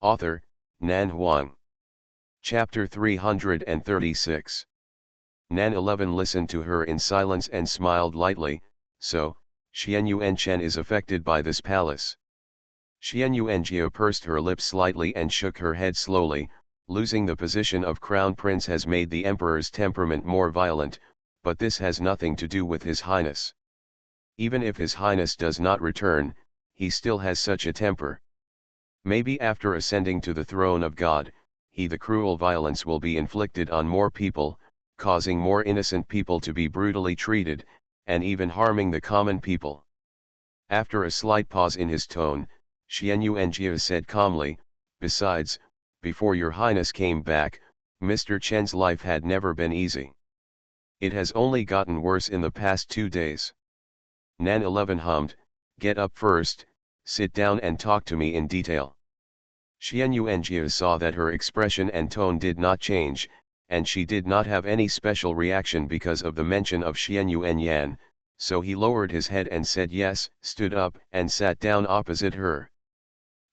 Author, Nan Huang. Chapter 336. Nan 11 listened to her in silence and smiled lightly. So, Xianyuanchen is affected by this palace. Xianyuanjia pursed her lips slightly and shook her head slowly. Losing the position of crown prince has made the emperor's temperament more violent, but this has nothing to do with his highness. Even if his highness does not return, he still has such a temper. Maybe after ascending to the throne of God, the cruel violence will be inflicted on more people, causing more innocent people to be brutally treated, and even harming the common people. After a slight pause in his tone, Xianyuanjia said calmly, Besides, before your highness came back, Mr. Chen's life had never been easy. It has only gotten worse in the past 2 days. Nan 11 hummed, Get up first, sit down and talk to me in detail. Xianyuanjia saw that her expression and tone did not change, and she did not have any special reaction because of the mention of Xianyuanyan, so he lowered his head and said yes, stood up and sat down opposite her.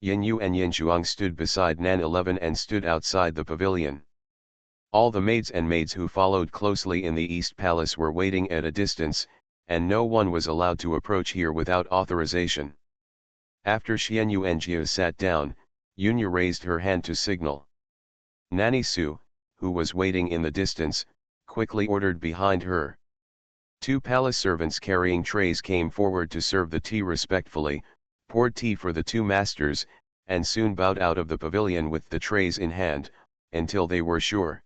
Yanyu and Yanshuang stood beside Nan 11 and stood outside the pavilion. All the maids and maids who followed closely in the East Palace were waiting at a distance, and no one was allowed to approach here without authorization. After Xianyuanjia sat down, Yunya raised her hand to signal. Nani Su, who was waiting in the distance, quickly ordered behind her. Two palace servants carrying trays came forward to serve the tea respectfully, poured tea for the two masters, and soon bowed out of the pavilion with the trays in hand, until they were sure.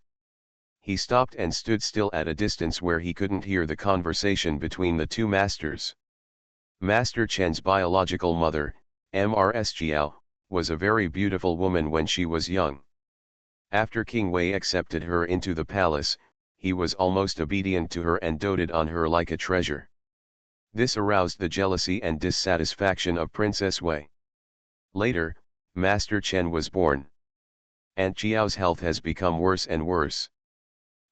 He stopped and stood still at a distance where he couldn't hear the conversation between the two masters. Master Chen's biological mother, Mrs. Jiao, was a very beautiful woman when she was young. After King Wei accepted her into the palace, he was almost obedient to her and doted on her like a treasure. This aroused the jealousy and dissatisfaction of Princess Wei. Later, Master Chen was born. Aunt Jiao's health has become worse and worse.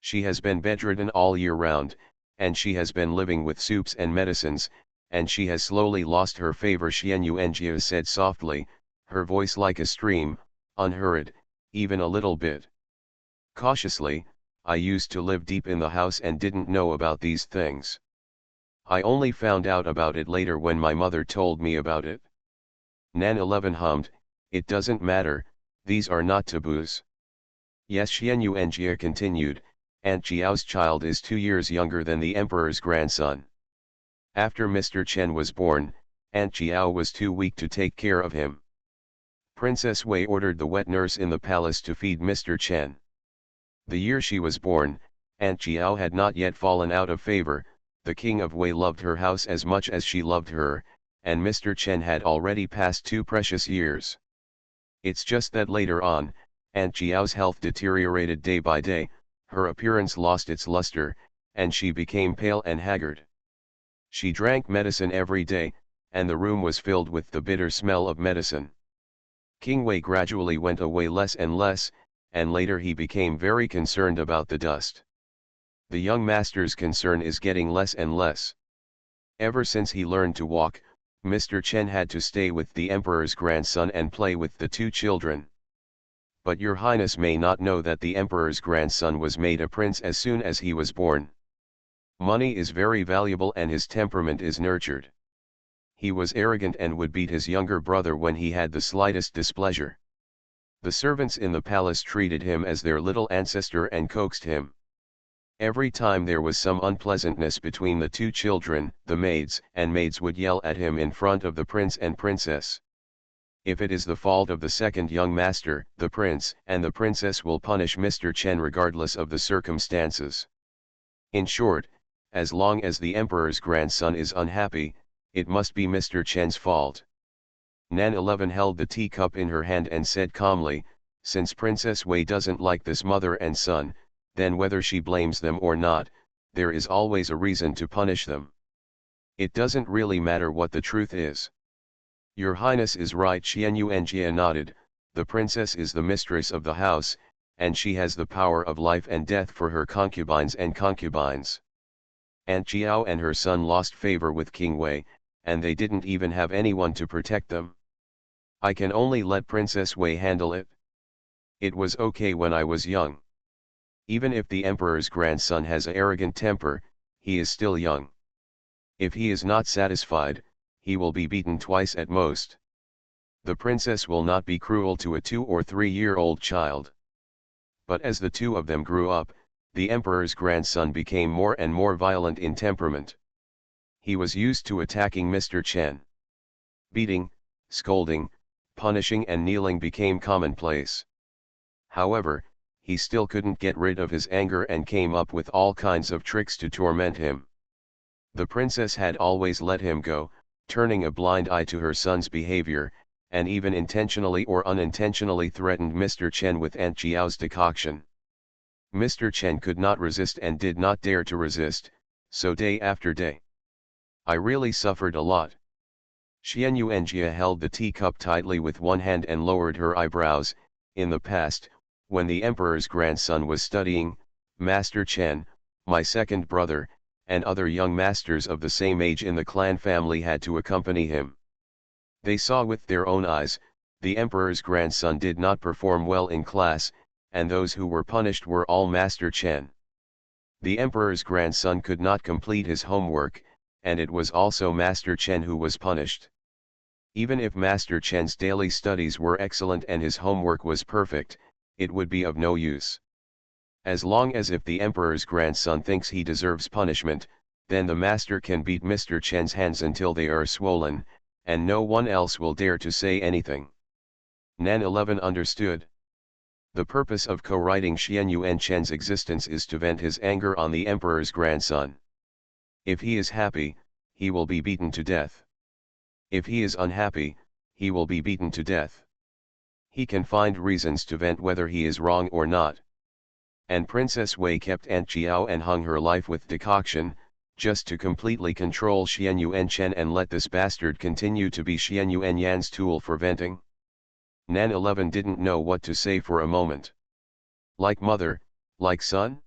She has been bedridden all year round, and she has been living with soups and medicines, and she has slowly lost her favor. Xian Yuanjia said softly, her voice like a stream, unhurried, even a little bit. Cautiously, I used to live deep in the house and didn't know about these things. I only found out about it later when my mother told me about it. Nan 11 hummed, it doesn't matter, these are not taboos. Yes, Xian Yuanjia continued, Aunt Jiao's child is 2 years younger than the emperor's grandson. After Mr. Chen was born, Aunt Jiao was too weak to take care of him. Princess Wei ordered the wet nurse in the palace to feed Mr. Chen. The year she was born, Aunt Jiao had not yet fallen out of favor. The king of Wei loved her house as much as she loved her, and Mr. Chen had already passed 2 precious years. It's just that later on, Aunt Jiao's health deteriorated day by day, her appearance lost its luster, and she became pale and haggard. She drank medicine every day, and the room was filled with the bitter smell of medicine. King Wei gradually went away less and less, and later he became very concerned about the dust. The young master's concern is getting less and less. Ever since he learned to walk, Mr. Chen had to stay with the emperor's grandson and play with the 2 children. But your highness may not know that the emperor's grandson was made a prince as soon as he was born. Money is very valuable and his temperament is nurtured. He was arrogant and would beat his younger brother when he had the slightest displeasure. The servants in the palace treated him as their little ancestor and coaxed him. Every time there was some unpleasantness between the 2 children, the maids and maids would yell at him in front of the prince and princess. If it is the fault of the second young master, the prince and the princess will punish Mr. Chen regardless of the circumstances. In short, as long as the emperor's grandson is unhappy, it must be Mr. Chen's fault. Nan 11 held the teacup in her hand and said calmly, since Princess Wei doesn't like this mother and son, then whether she blames them or not, there is always a reason to punish them. It doesn't really matter what the truth is. Your Highness is right. Xian Yuanjia nodded, the princess is the mistress of the house, and she has the power of life and death for her concubines and concubines. Aunt Jiao and her son lost favor with King Wei, and they didn't even have anyone to protect them. I can only let Princess Wei handle it. It was okay when I was young. Even if the emperor's grandson has an arrogant temper, he is still young. If he is not satisfied, he will be beaten twice at most. The princess will not be cruel to a 2 or 3-year-old child. But as the 2 of them grew up, the emperor's grandson became more and more violent in temperament. He was used to attacking Mr. Chen. Beating, scolding, punishing and kneeling became commonplace. However, he still couldn't get rid of his anger and came up with all kinds of tricks to torment him. The princess had always let him go, turning a blind eye to her son's behavior, and even intentionally or unintentionally threatened Mr. Chen with Aunt Jiao's decoction. Mr. Chen could not resist and did not dare to resist, so day after day. I really suffered a lot. Xian Yuanjia held the teacup tightly with one hand and lowered her eyebrows. In the past, when the emperor's grandson was studying, Master Chen, my second brother, and other young masters of the same age in the clan family had to accompany him. They saw with their own eyes, the emperor's grandson did not perform well in class, and those who were punished were all Master Chen. The emperor's grandson could not complete his homework, and it was also Master Chen who was punished. Even if Master Chen's daily studies were excellent and his homework was perfect, it would be of no use. As long as if the emperor's grandson thinks he deserves punishment, Then the master can beat Mr. Chen's hands until they are swollen, and no one else will dare to say anything. Nan 11 understood. The purpose of co-writing Xian Yuan Chen's existence is to vent his anger on the emperor's grandson. If he is happy, he will be beaten to death. If he is unhappy, he will be beaten to death. He can find reasons to vent whether he is wrong or not. And Princess Wei kept Aunt Jiao and hung her life with decoction, just to completely control Xian Yuan Chen and let this bastard continue to be Xian Yuan Yan's tool for venting. Nan 11 didn't know what to say for a moment. Like mother, like son?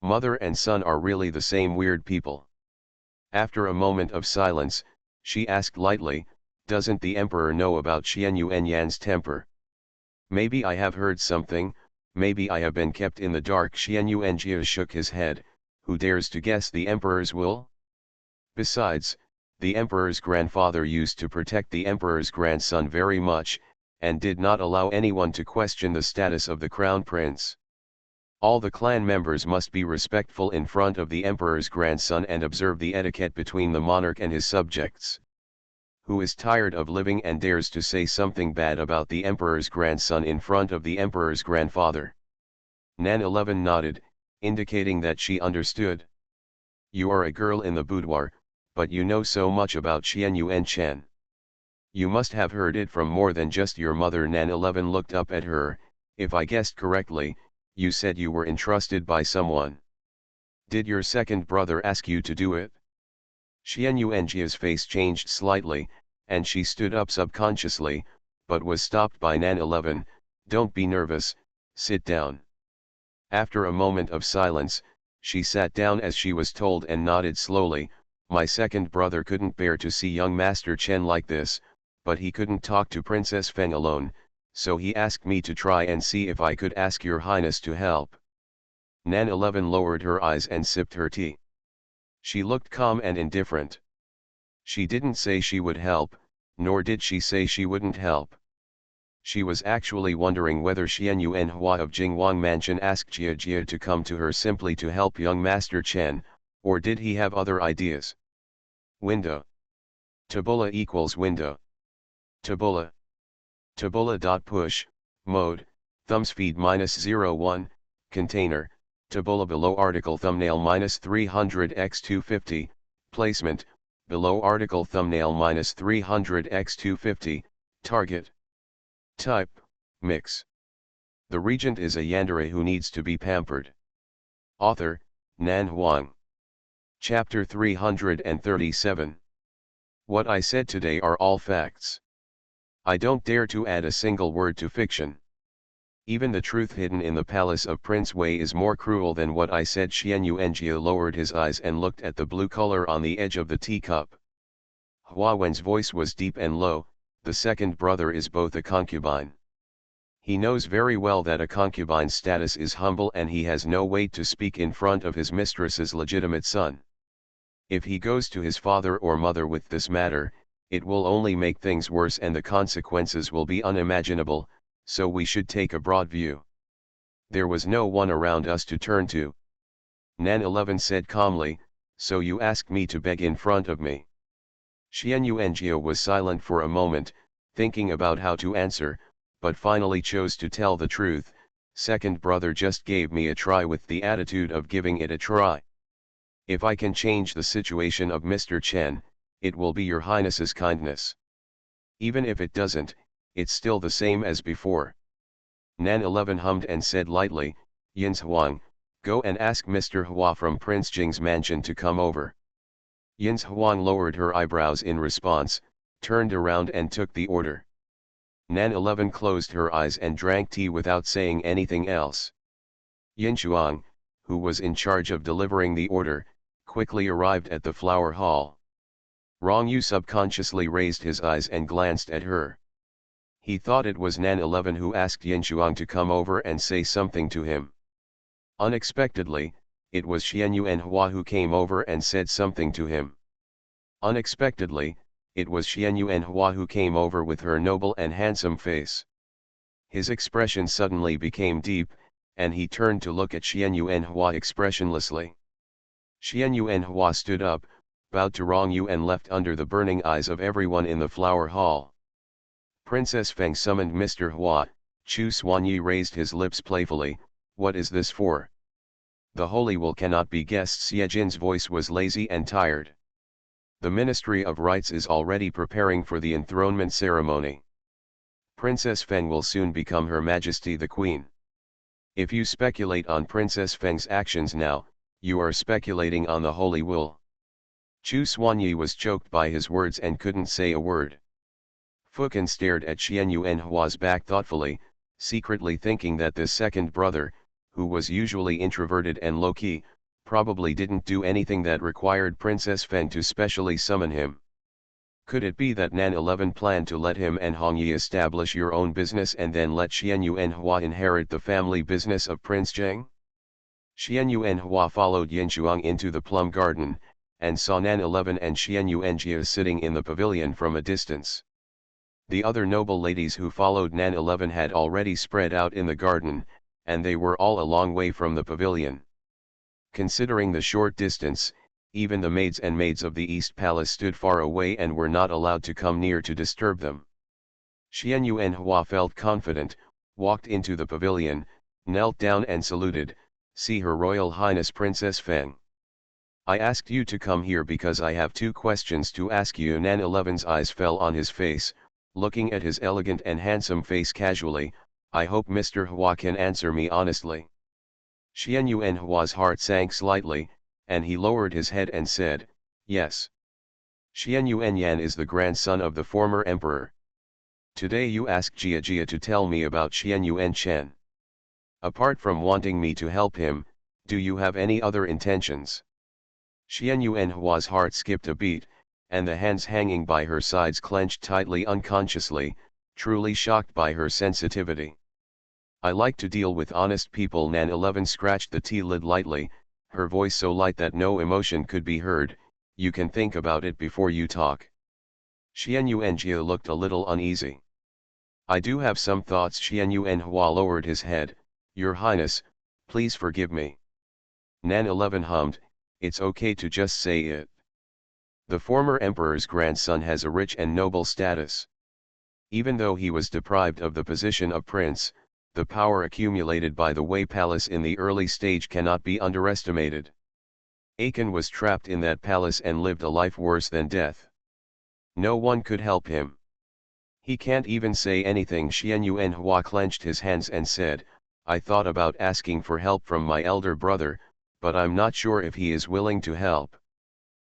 Mother and son are really the same weird people. After a moment of silence, she asked lightly, doesn't the emperor know about Xian Yuan Yan's temper? Maybe I have heard something, maybe I have been kept in the dark. Xian Yuan Jia shook his head. Who dares to guess the emperor's will? Besides, the emperor's grandfather used to protect the emperor's grandson very much, and did not allow anyone to question the status of the crown prince. All the clan members must be respectful in front of the emperor's grandson and observe the etiquette between the monarch and his subjects. Who is tired of living and dares to say something bad about the emperor's grandson in front of the emperor's grandfather? Nan 11 nodded, indicating that she understood. You are a girl in the boudoir, but you know so much about Xian Yuan Chen. You must have heard it from more than just your mother. Nan 11 looked up at her. If I guessed correctly, you said you were entrusted by someone. Did your second brother ask you to do it? Xian Yuanjia's face changed slightly, and she stood up subconsciously, but was stopped by Nan 11. Don't be nervous, sit down. After a moment of silence, she sat down as she was told and nodded slowly. My second brother couldn't bear to see young Master Chen like this, but he couldn't talk to Princess Feng alone, so he asked me to try and see if I could ask your highness to help. Nan 11 lowered her eyes and sipped her tea. She looked calm and indifferent. She didn't say she would help, nor did she say she wouldn't help. She was actually wondering whether Xian Yuan Hua of Jingwang Mansion asked Jia Jia to come to her simply to help young Master Chen, or did he have other ideas? Window. Tabula equals window. Tabula. Tabula.push, mode, thumbspeed -01, container, tabula below article thumbnail -300x250, placement, below article thumbnail -300x250, target. Type, mix. The regent is a yandere who needs to be pampered. Author, Nan Huang. Chapter 337. What I said today are all facts. I don't dare to add a single word to fiction. Even the truth hidden in the palace of Prince Wei is more cruel than what I said. Xian Yuanjia lowered his eyes and looked at the blue color on the edge of the teacup. Hua Wen's voice was deep and low. The second brother is both a concubine. He knows very well that a concubine's status is humble and he has no weight to speak in front of his mistress's legitimate son. If he goes to his father or mother with this matter, it will only make things worse and the consequences will be unimaginable, so we should take a broad view. There was no one around us to turn to. Nan 11 said calmly, so you asked me to beg in front of me. Xian Yuanjia was silent for a moment, thinking about how to answer, but finally chose to tell the truth. Second brother just gave me a try with the attitude of giving it a try. If I can change the situation of Mr. Chen, it will be your highness's kindness. Even if it doesn't, it's still the same as before. Nan 11 hummed and said lightly, Yins Huang, go and ask Mr. Hua from Prince Jing's mansion to come over. Yins Huang lowered her eyebrows in response, turned around and took the order. Nan 11 closed her eyes and drank tea without saying anything else. Yin Shuang, who was in charge of delivering the order, quickly arrived at the flower hall. Rong Yu subconsciously raised his eyes and glanced at her. He thought it was Nan 11 who asked Yin Shuang to come over and say something to him. Unexpectedly, it was Xian Yuan Hua who came over and said something to him. Unexpectedly, it was Xian Yuan Hua who came over with her noble and handsome face. His expression suddenly became deep, and he turned to look at Xian Yuan Hua expressionlessly. Xian Yuanhua stood up, bowed to Rong Yu and left under the burning eyes of everyone in the flower hall. Princess Feng summoned Mr. Hua. Chu Xuanyi raised his lips playfully. What is this for? The holy will cannot be guessed. Xie Jin's voice was lazy and tired. The Ministry of Rites is already preparing for the enthronement ceremony. Princess Feng will soon become Her Majesty the Queen. If you speculate on Princess Feng's actions now, you are speculating on the holy will. Chu Xuanyi was choked by his words and couldn't say a word. Fukan stared at Xian Yuanhua's back thoughtfully, secretly thinking that this second brother, who was usually introverted and low-key, probably didn't do anything that required Princess Feng to specially summon him. Could it be that Nan 11 planned to let him and Hong Yi establish your own business and then let Xian Yuanhua inherit the family business of Prince Zheng? Xian Yuanhua followed Yin Shuang into the plum garden, and saw Nan 11 and Xian Yuanjia sitting in the pavilion from a distance. The other noble ladies who followed Nan 11 had already spread out in the garden, and they were all a long way from the pavilion. Considering the short distance, even the maids and maids of the East Palace stood far away and were not allowed to come near to disturb them. Xian Yuanhua felt confident, walked into the pavilion, knelt down and saluted. See Her Royal Highness Princess Feng. I asked you to come here because I have two questions to ask you. Nan 11's eyes fell on his face, looking at his elegant and handsome face casually. I hope Mr. Hua can answer me honestly. Xian Yuanhua's heart sank slightly, and he lowered his head and said, yes. Xian Yuanyan is the grandson of the former emperor. Today you ask Jia Jia to tell me about Xian Yuanchen. Apart from wanting me to help him, do you have any other intentions? Xian Yuanhua's heart skipped a beat, and the hands hanging by her sides clenched tightly unconsciously, truly shocked by her sensitivity. I like to deal with honest people. Nan 11 scratched the tea lid lightly, her voice so light that no emotion could be heard. You can think about it before you talk. Xian Yuanjia looked a little uneasy. I do have some thoughts. Xian Yuanhua lowered his head. Your Highness, please forgive me. Nan 11 hummed, it's okay to just say it. The former emperor's grandson has a rich and noble status. Even though he was deprived of the position of prince, the power accumulated by the Wei Palace in the early stage cannot be underestimated. Akin was trapped in that palace and lived a life worse than death. No one could help him. He can't even say anything. Xian Yuanhua clenched his hands and said, I thought about asking for help from my elder brother, but I'm not sure if he is willing to help.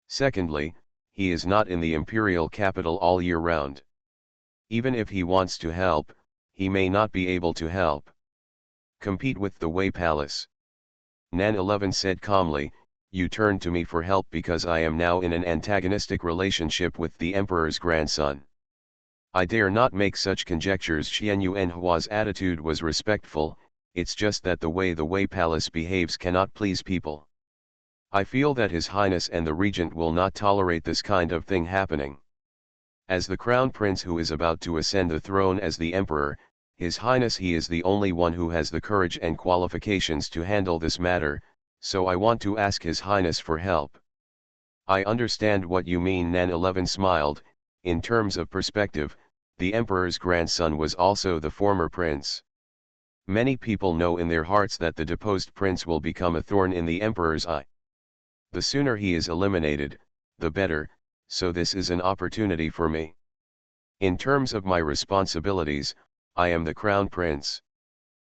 Secondly, he is not in the imperial capital all year round. Even if he wants to help, he may not be able to help. Compete with the Wei Palace. Nan 11 said calmly, you turn to me for help because I am now in an antagonistic relationship with the emperor's grandson. I dare not make such conjectures. Xian Yuanhua's attitude was respectful, it's just that the way the Wei Palace behaves cannot please people. I feel that His Highness and the Regent will not tolerate this kind of thing happening. As the Crown Prince who is about to ascend the throne as the Emperor, His Highness he is the only one who has the courage and qualifications to handle this matter, so I want to ask His Highness for help. I understand what you mean. Nan 11 smiled. In terms of perspective, the Emperor's grandson was also the former prince. Many people know in their hearts that the deposed prince will become a thorn in the Emperor's eye. The sooner he is eliminated, the better, so this is an opportunity for me. In terms of my responsibilities, I am the Crown Prince.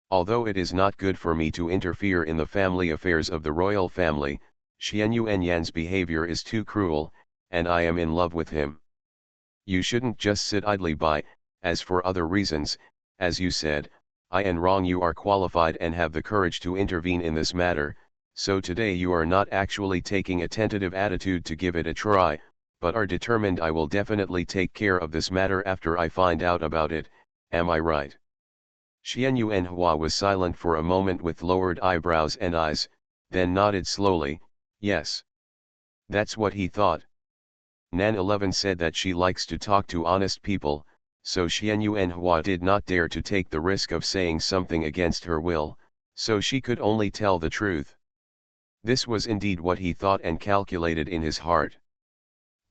Although it is not good for me to interfere in the family affairs of the royal family, Xian Yuanyan's behavior is too cruel, and I am in love with him. You shouldn't just sit idly by. As for other reasons, as you said, I and Rong you are qualified and have the courage to intervene in this matter, so today you are not actually taking a tentative attitude to give it a try, but are determined I will definitely take care of this matter after I find out about it, am I right? Xian Yuanhua was silent for a moment with lowered eyebrows and eyes, then nodded slowly, yes. That's what he thought. Nan 11 said that she likes to talk to honest people, so Xian Yuanhua did not dare to take the risk of saying something against her will, so she could only tell the truth. This was indeed what he thought and calculated in his heart.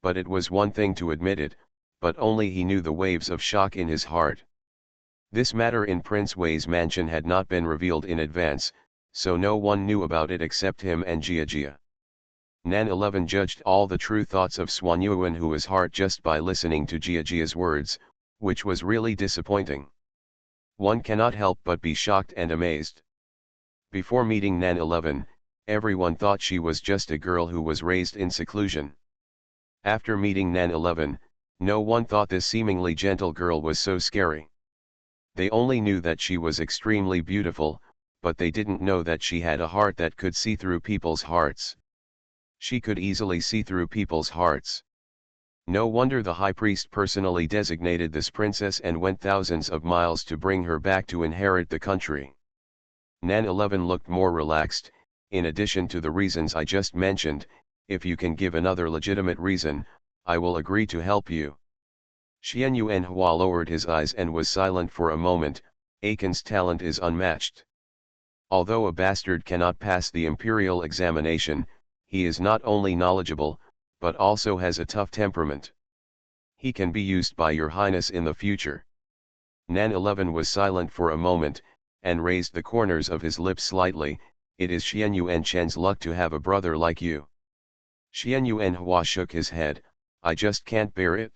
But it was one thing to admit it, but only he knew the waves of shock in his heart. This matter in Prince Wei's mansion had not been revealed in advance, so no one knew about it except him and Jia. Nan 11 judged all the true thoughts of Xuan Yuanhua's heart just by listening to Jia's words, which was really disappointing. One cannot help but be shocked and amazed. Before meeting Nan 11, everyone thought she was just a girl who was raised in seclusion. After meeting Nan 11, no one thought this seemingly gentle girl was so scary. They only knew that she was extremely beautiful, but they didn't know that she had a heart that could see through people's hearts. She could easily see through people's hearts. No wonder the high priest personally designated this princess and went thousands of miles to bring her back to inherit the country. Nan 11 looked more relaxed. In addition to the reasons I just mentioned, if you can give another legitimate reason, I will agree to help you. Xian Yuanhua lowered his eyes and was silent for a moment. Akin's talent is unmatched. Although a bastard cannot pass the imperial examination, he is not only knowledgeable, but also has a tough temperament. He can be used by your highness in the future. Nan 11 was silent for a moment, and raised the corners of his lips slightly. It is Xian Yuanchen's luck to have a brother like you. Xian Yuanhua shook his head. I just can't bear it.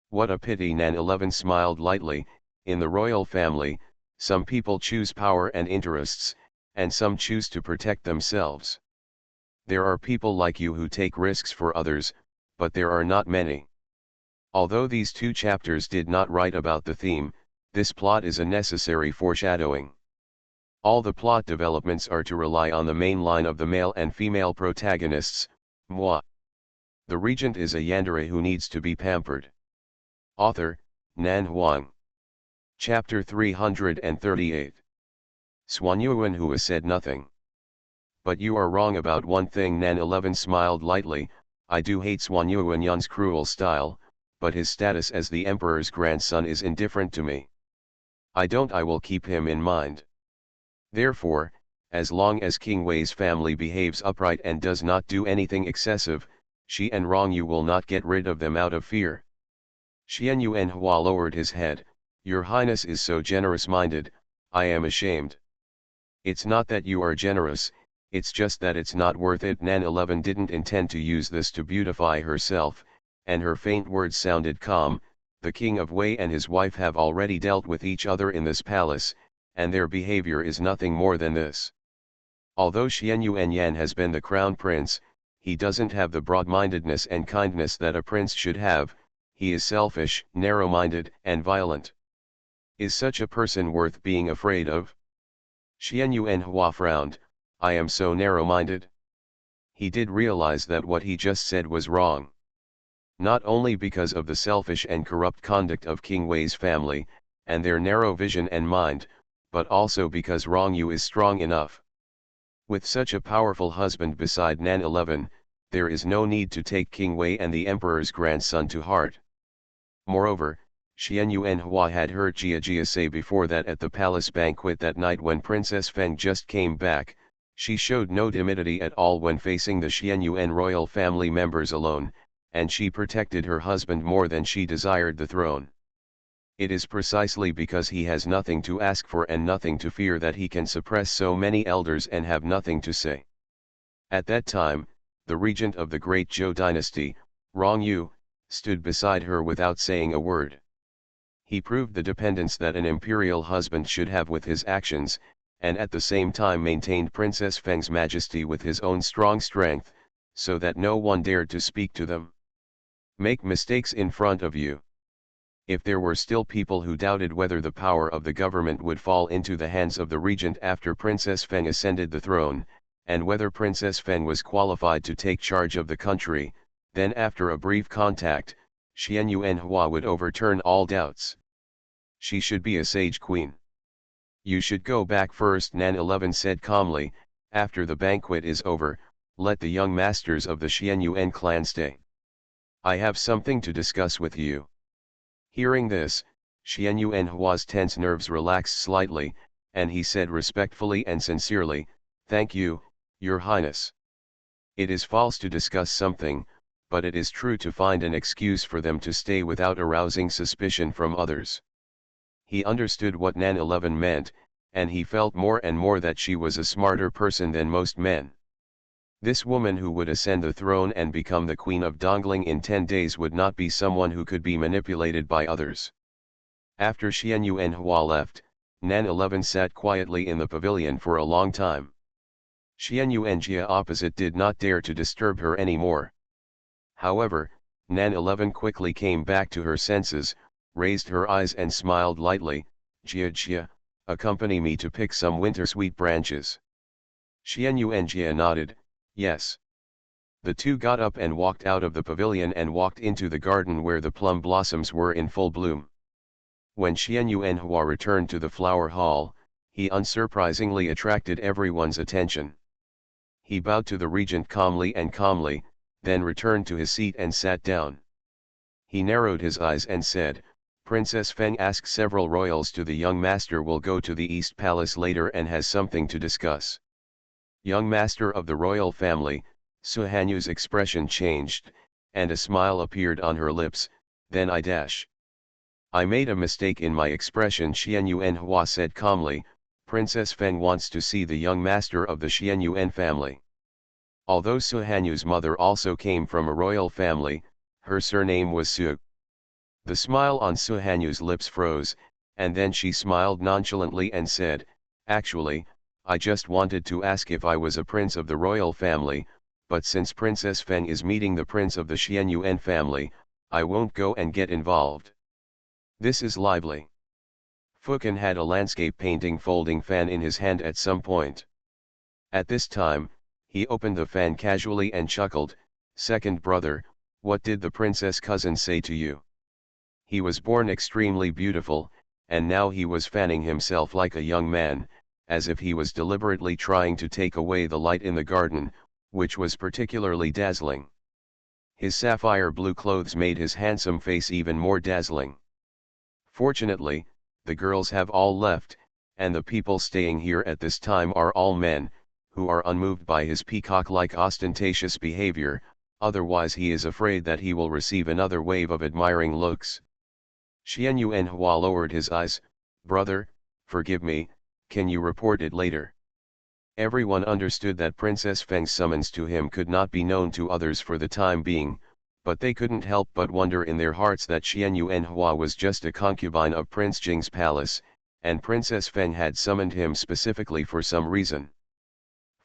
What a pity. Nan 11 smiled lightly. In the royal family, some people choose power and interests, and some choose to protect themselves. There are people like you who take risks for others, but there are not many. Although these two chapters did not write about the theme, this plot is a necessary foreshadowing. All the plot developments are to rely on the main line of the male and female protagonists. Moi. The regent is a yandere who needs to be pampered. Author, Nan Huang. Chapter 338. Xuan Yuanhua said nothing. But you are wrong about one thing. Nan 11 smiled lightly. I do hate Xuan Yuanyan's cruel style, but his status as the emperor's grandson is indifferent to me. I will keep him in mind. Therefore, as long as King Wei's family behaves upright and does not do anything excessive, Shi and Rongyu will not get rid of them out of fear. Xian Yuanhua lowered his head. Your highness is so generous-minded, I am ashamed. It's not that you are generous, it's just that it's not worth it. Nan 11 didn't intend to use this to beautify herself, and her faint words sounded calm. The king of Wei and his wife have already dealt with each other in this palace, and their behavior is nothing more than this. Although Xian Yuanyan has been the crown prince, he doesn't have the broad-mindedness and kindness that a prince should have. He is selfish, narrow-minded, and violent. Is such a person worth being afraid of? Xian Yuanhua frowned. I am so narrow-minded. He did realize that what he just said was wrong. Not only because of the selfish and corrupt conduct of King Wei's family, and their narrow vision and mind, but also because Rongyu is strong enough. With such a powerful husband beside Nan 11, there is no need to take King Wei and the emperor's grandson to heart. Moreover, Xian Yuanhua had heard Jia say before that at the palace banquet that night when Princess Feng just came back, she showed no timidity at all when facing the Xian Yuan royal family members alone, and she protected her husband more than she desired the throne. It is precisely because he has nothing to ask for and nothing to fear that he can suppress so many elders and have nothing to say. At that time, the regent of the great Zhou dynasty, Rongyu, stood beside her without saying a word. He proved the dependence that an imperial husband should have with his actions, and at the same time maintained Princess Feng's majesty with his own strong strength, so that no one dared to speak to them. Make mistakes in front of you. If there were still people who doubted whether the power of the government would fall into the hands of the regent after Princess Feng ascended the throne, and whether Princess Feng was qualified to take charge of the country, then after a brief contact, Xian Yuanhua would overturn all doubts. She should be a sage queen. You should go back first, Nan 11 said calmly. After the banquet is over, let the young masters of the Xian Yuan clan stay. I have something to discuss with you. Hearing this, Xian Yuanhua's tense nerves relaxed slightly, and he said respectfully and sincerely, thank you, Your Highness. It is false to discuss something, but it is true to find an excuse for them to stay without arousing suspicion from others. He understood what Nan 11 meant, and he felt more and more that she was a smarter person than most men. This woman who would ascend the throne and become the Queen of Dongling in 10 days would not be someone who could be manipulated by others. After Xian Yu and Hua left, Nan 11 sat quietly in the pavilion for a long time. Xian Yu and Jia opposite did not dare to disturb her anymore. However, Nan 11 quickly came back to her senses, raised her eyes and smiled lightly. Jia, accompany me to pick some winter sweet branches. Xian Yu and Jia nodded, yes. The two got up and walked out of the pavilion and walked into the garden where the plum blossoms were in full bloom. When Xian Yu and Hua returned to the flower hall, he unsurprisingly attracted everyone's attention. He bowed to the regent calmly, then returned to his seat and sat down. He narrowed his eyes and said, Princess Feng asked several royals to the young master will go to the East Palace later and has something to discuss. Young master of the royal family, Su Hanyu's expression changed, and a smile appeared on her lips, then I made a mistake in my expression, Xian Yuan Hua said calmly. Princess Feng wants to see the young master of the Xian Yuan family. Although Su Hanyu's mother also came from a royal family, her surname was Su. The smile on Su Hanyu's lips froze, and then she smiled nonchalantly and said, actually, I just wanted to ask if I was a prince of the royal family, but since Princess Feng is meeting the prince of the Xian Yuan family, I won't go and get involved. This is lively. Fukin had a landscape painting folding fan in his hand at some point. At this time, he opened the fan casually and chuckled, second brother, what did the princess cousin say to you? He was born extremely beautiful, and now he was fanning himself like a young man, as if he was deliberately trying to take away the light in the garden, which was particularly dazzling. His sapphire blue clothes made his handsome face even more dazzling. Fortunately, the girls have all left, and the people staying here at this time are all men, who are unmoved by his peacock-like ostentatious behavior, otherwise he is afraid that he will receive another wave of admiring looks. Xian Yuan Hua lowered his eyes, brother, forgive me, can you report it later? Everyone understood that Princess Feng's summons to him could not be known to others for the time being, but they couldn't help but wonder in their hearts that Xian Yuan Hua was just a concubine of Prince Jing's palace, and Princess Feng had summoned him specifically for some reason.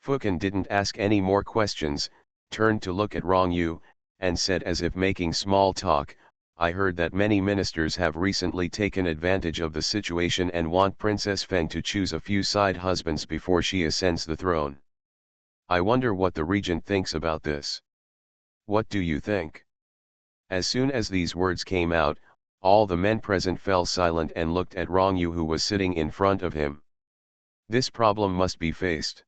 Fukin didn't ask any more questions, turned to look at Rong Yu, and said as if making small talk, I heard that many ministers have recently taken advantage of the situation and want Princess Feng to choose a few side husbands before she ascends the throne. I wonder what the regent thinks about this. What do you think? As soon as these words came out, all the men present fell silent and looked at Rong Yu who was sitting in front of him. This problem must be faced.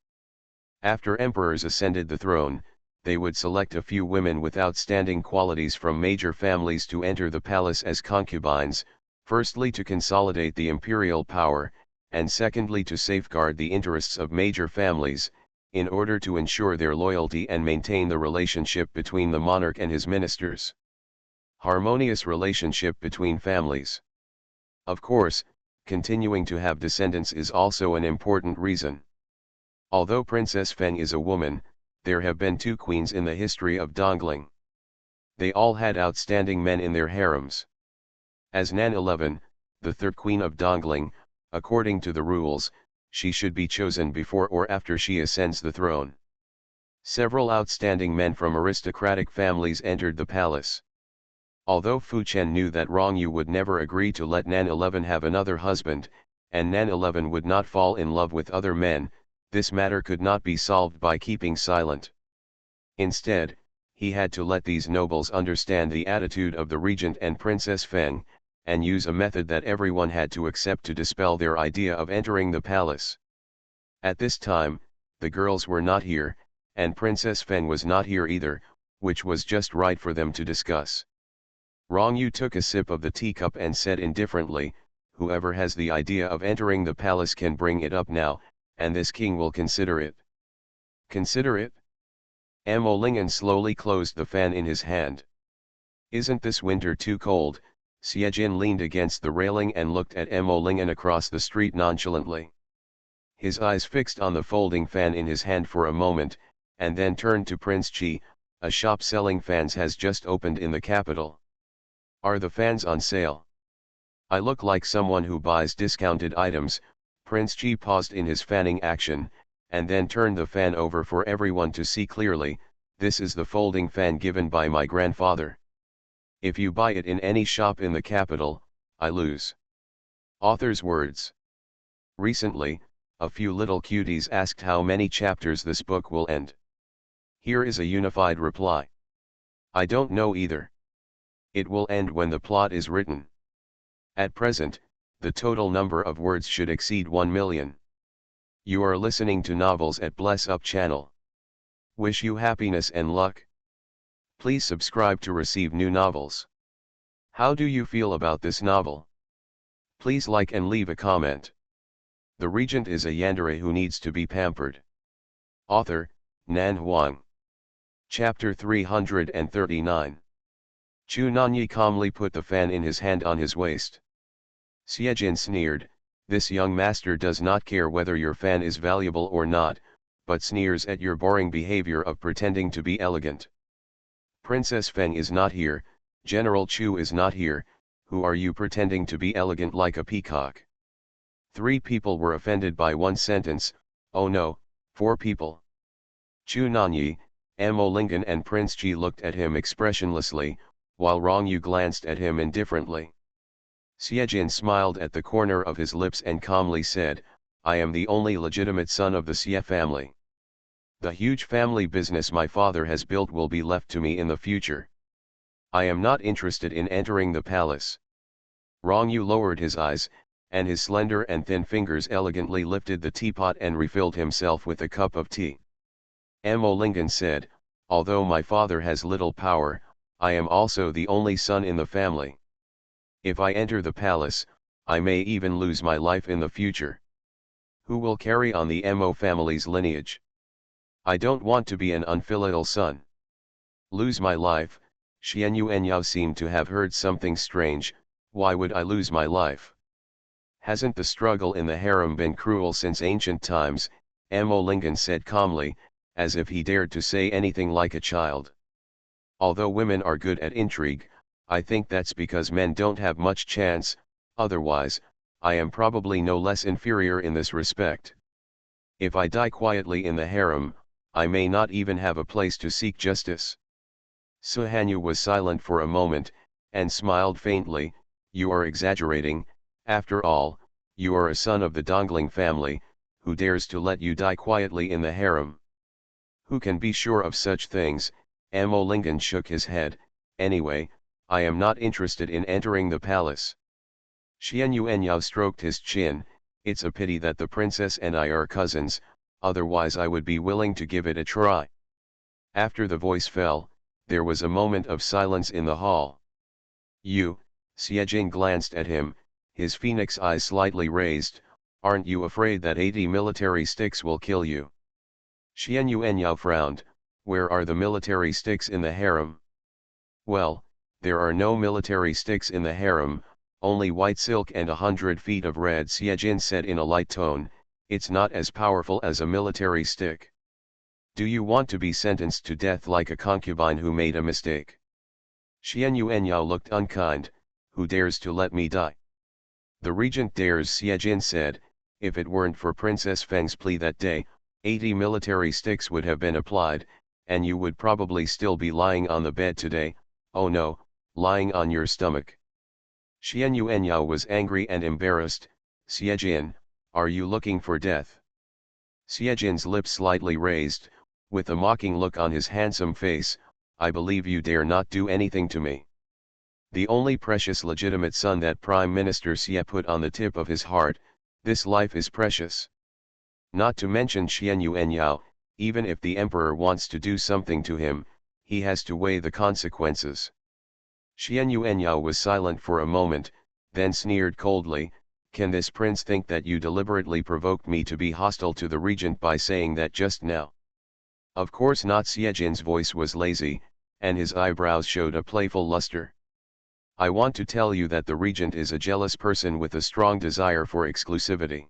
After emperors ascended the throne, they would select a few women with outstanding qualities from major families to enter the palace as concubines, firstly to consolidate the imperial power, and secondly to safeguard the interests of major families, in order to ensure their loyalty and maintain the relationship between the monarch and his ministers. Harmonious relationship between families. Of course, continuing to have descendants is also an important reason. Although Princess Feng is a woman, there have been two queens in the history of Dongling. They all had outstanding men in their harems. As Nan 11, the third queen of Dongling, according to the rules, she should be chosen before or after she ascends the throne. Several outstanding men from aristocratic families entered the palace. Although Fu Chen knew that Rong Yu would never agree to let Nan 11 have another husband, and Nan 11 would not fall in love with other men, this matter could not be solved by keeping silent. Instead, he had to let these nobles understand the attitude of the regent and Princess Feng, and use a method that everyone had to accept to dispel their idea of entering the palace. At this time, the girls were not here, and Princess Feng was not here either, which was just right for them to discuss. Rong Yu took a sip of the teacup and said indifferently, whoever has the idea of entering the palace can bring it up now, and this king will consider it. Consider it. Mo Lingen slowly closed the fan in his hand. Isn't this winter too cold? Xiejin leaned against the railing and looked at Mo Lingen across the street nonchalantly. His eyes fixed on the folding fan in his hand for a moment, and then turned to Prince Chi. A shop selling fans has just opened in the capital. Are the fans on sale? I look like someone who buys discounted items. Prince Chi paused in his fanning action, and then turned the fan over for everyone to see clearly. This is the folding fan given by my grandfather. If you buy it in any shop in the capital, I lose. Author's words. Recently, a few little cuties asked how many chapters this book will end. Here is a unified reply. I don't know either. It will end when the plot is written. At present, the total number of words should exceed 1 million. You are listening to Novels at Bless Up channel. Wish you happiness and luck. Please subscribe to receive new novels. How do you feel about this novel? Please like and leave a comment. The regent is a yandere who needs to be pampered. Author, Nan Huang. Chapter 339. Chu Nanyi calmly put the fan in his hand on his waist. Xiejin sneered, this young master does not care whether your fan is valuable or not, but sneers at your boring behavior of pretending to be elegant. Princess Feng is not here, General Chu is not here, who are you pretending to be elegant like a peacock? 3 people were offended by one sentence, oh no, 4 people. Chu Nanyi, Mo Lingen and Prince Chi looked at him expressionlessly, while Rong Yu glanced at him indifferently. Xiejin smiled at the corner of his lips and calmly said, I am the only legitimate son of the Xie family. The huge family business my father has built will be left to me in the future. I am not interested in entering the palace. Rong Yu lowered his eyes, and his slender and thin fingers elegantly lifted the teapot and refilled himself with a cup of tea. Mo Lingen said, although my father has little power, I am also the only son in the family. If I enter the palace, I may even lose my life in the future. Who will carry on the Mo family's lineage? I don't want to be an unfilial son. Lose my life? Xian Yuanyao seemed to have heard something strange. Why would I lose my life? Hasn't the struggle in the harem been cruel since ancient times? Mo Lingen said calmly, as if he dared to say anything like a child. Although women are good at intrigue, I think that's because men don't have much chance, otherwise, I am probably no less inferior in this respect. If I die quietly in the harem, I may not even have a place to seek justice. Su Hanyu was silent for a moment, and smiled faintly, you are exaggerating, after all, you are a son of the Dongling family, who dares to let you die quietly in the harem? Who can be sure of such things? Mo Lingen shook his head, anyway, I am not interested in entering the palace. Xian Yuanyao stroked his chin, it's a pity that the princess and I are cousins, otherwise I would be willing to give it a try. After the voice fell, there was a moment of silence in the hall. You, Xiejin glanced at him, his phoenix eyes slightly raised, aren't you afraid that 80 military sticks will kill you? Xian Yuanyao frowned, where are the military sticks in the harem? Well, there are no military sticks in the harem, only white silk and 100 feet of red. Xiejin said in a light tone, it's not as powerful as a military stick. Do you want to be sentenced to death like a concubine who made a mistake? Xian Yuanyao looked unkind, who dares to let me die? The regent dares, Xiejin said, if it weren't for Princess Feng's plea that day, 80 military sticks would have been applied, and you would probably still be lying on the bed today, oh no, lying on your stomach. Xian Yuanyao was angry and embarrassed, Xiejin, are you looking for death? Xiejin's lips slightly raised, with a mocking look on his handsome face, I believe you dare not do anything to me. The only precious legitimate son that Prime Minister Xie put on the tip of his heart, this life is precious. Not to mention Xian Yuanyao, even if the emperor wants to do something to him, he has to weigh the consequences. Xian Yuanyao was silent for a moment, then sneered coldly, can this prince think that you deliberately provoked me to be hostile to the regent by saying that just now? Of course not. Siejin's voice was lazy, and his eyebrows showed a playful luster. I want to tell you that the regent is a jealous person with a strong desire for exclusivity.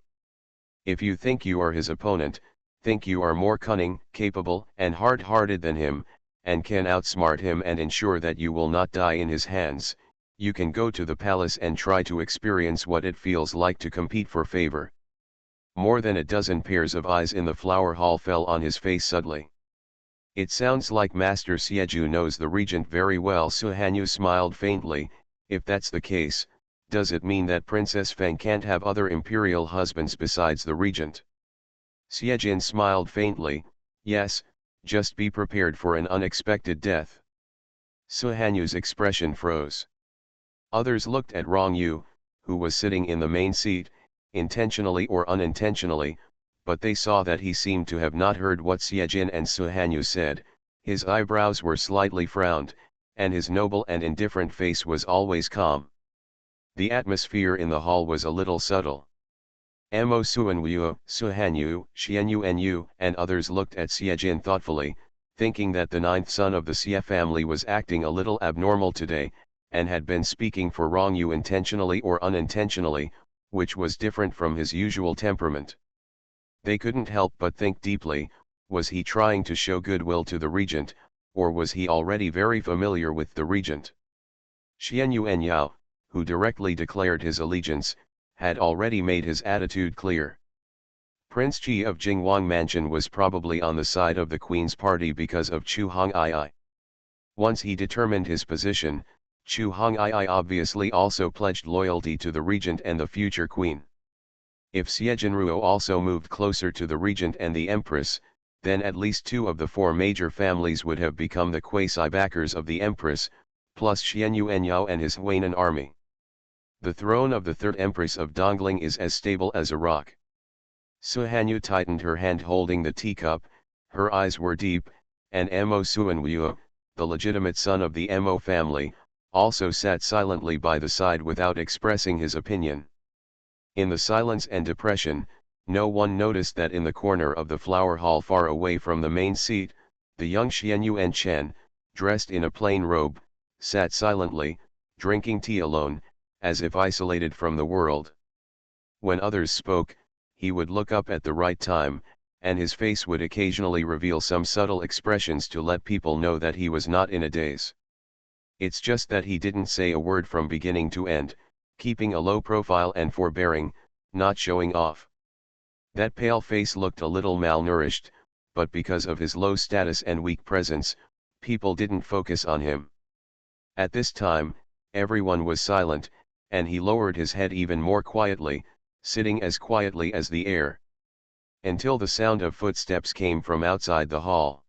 If you think you are his opponent, think you are more cunning, capable, and hard-hearted than him, and can outsmart him and ensure that you will not die in his hands, you can go to the palace and try to experience what it feels like to compete for favor. More than a dozen pairs of eyes in the flower hall fell on his face suddenly. It sounds like Master Sieju knows the regent very well. Suhanyu smiled faintly. If that's the case, does it mean that Princess Feng can't have other imperial husbands besides the regent? Siejin smiled faintly. Yes, just be prepared for an unexpected death. Suhanyu's expression froze. Others looked at Rong Yu, who was sitting in the main seat, intentionally or unintentionally, but they saw that he seemed to have not heard what Siejin and Suhanyu said. His eyebrows were slightly frowned, and his noble and indifferent face was always calm. The atmosphere in the hall was a little subtle. Mo Suanwu, Suhanyu, Xianyu Nyu, and others looked at Siejin thoughtfully, thinking that the ninth son of the Xie family was acting a little abnormal today, and had been speaking for Rong Yu intentionally or unintentionally, which was different from his usual temperament. They couldn't help but think deeply, was he trying to show goodwill to the regent, or was he already very familiar with the regent? Xianyu Enyao, who directly declared his allegiance, had already made his attitude clear. Prince Qi of Jingwang Mansion was probably on the side of the Queen's party because of Chu Hongii. Once he determined his position, Chu Hongii obviously also pledged loyalty to the regent and the future queen. If Siejinruo also moved closer to the regent and the empress, then at least two of the four major families would have become the quasi-backers of the empress, plus Xianyu Enyao and his Huainan army. The throne of the third empress of Dongling is as stable as a rock. Suhanyu tightened her hand holding the teacup, her eyes were deep, and Mo Suanwu, the legitimate son of the Mo family, also sat silently by the side without expressing his opinion. In the silence and depression, no one noticed that in the corner of the flower hall far away from the main seat, the young Xianyu En Chen, dressed in a plain robe, sat silently, drinking tea alone, as if isolated from the world. When others spoke, he would look up at the right time, and his face would occasionally reveal some subtle expressions to let people know that he was not in a daze. It's just that he didn't say a word from beginning to end, keeping a low profile and forbearing, not showing off. That pale face looked a little malnourished, but because of his low status and weak presence, people didn't focus on him. At this time, everyone was silent, and he lowered his head even more quietly, sitting as quietly as the air. Until the sound of footsteps came from outside the hall.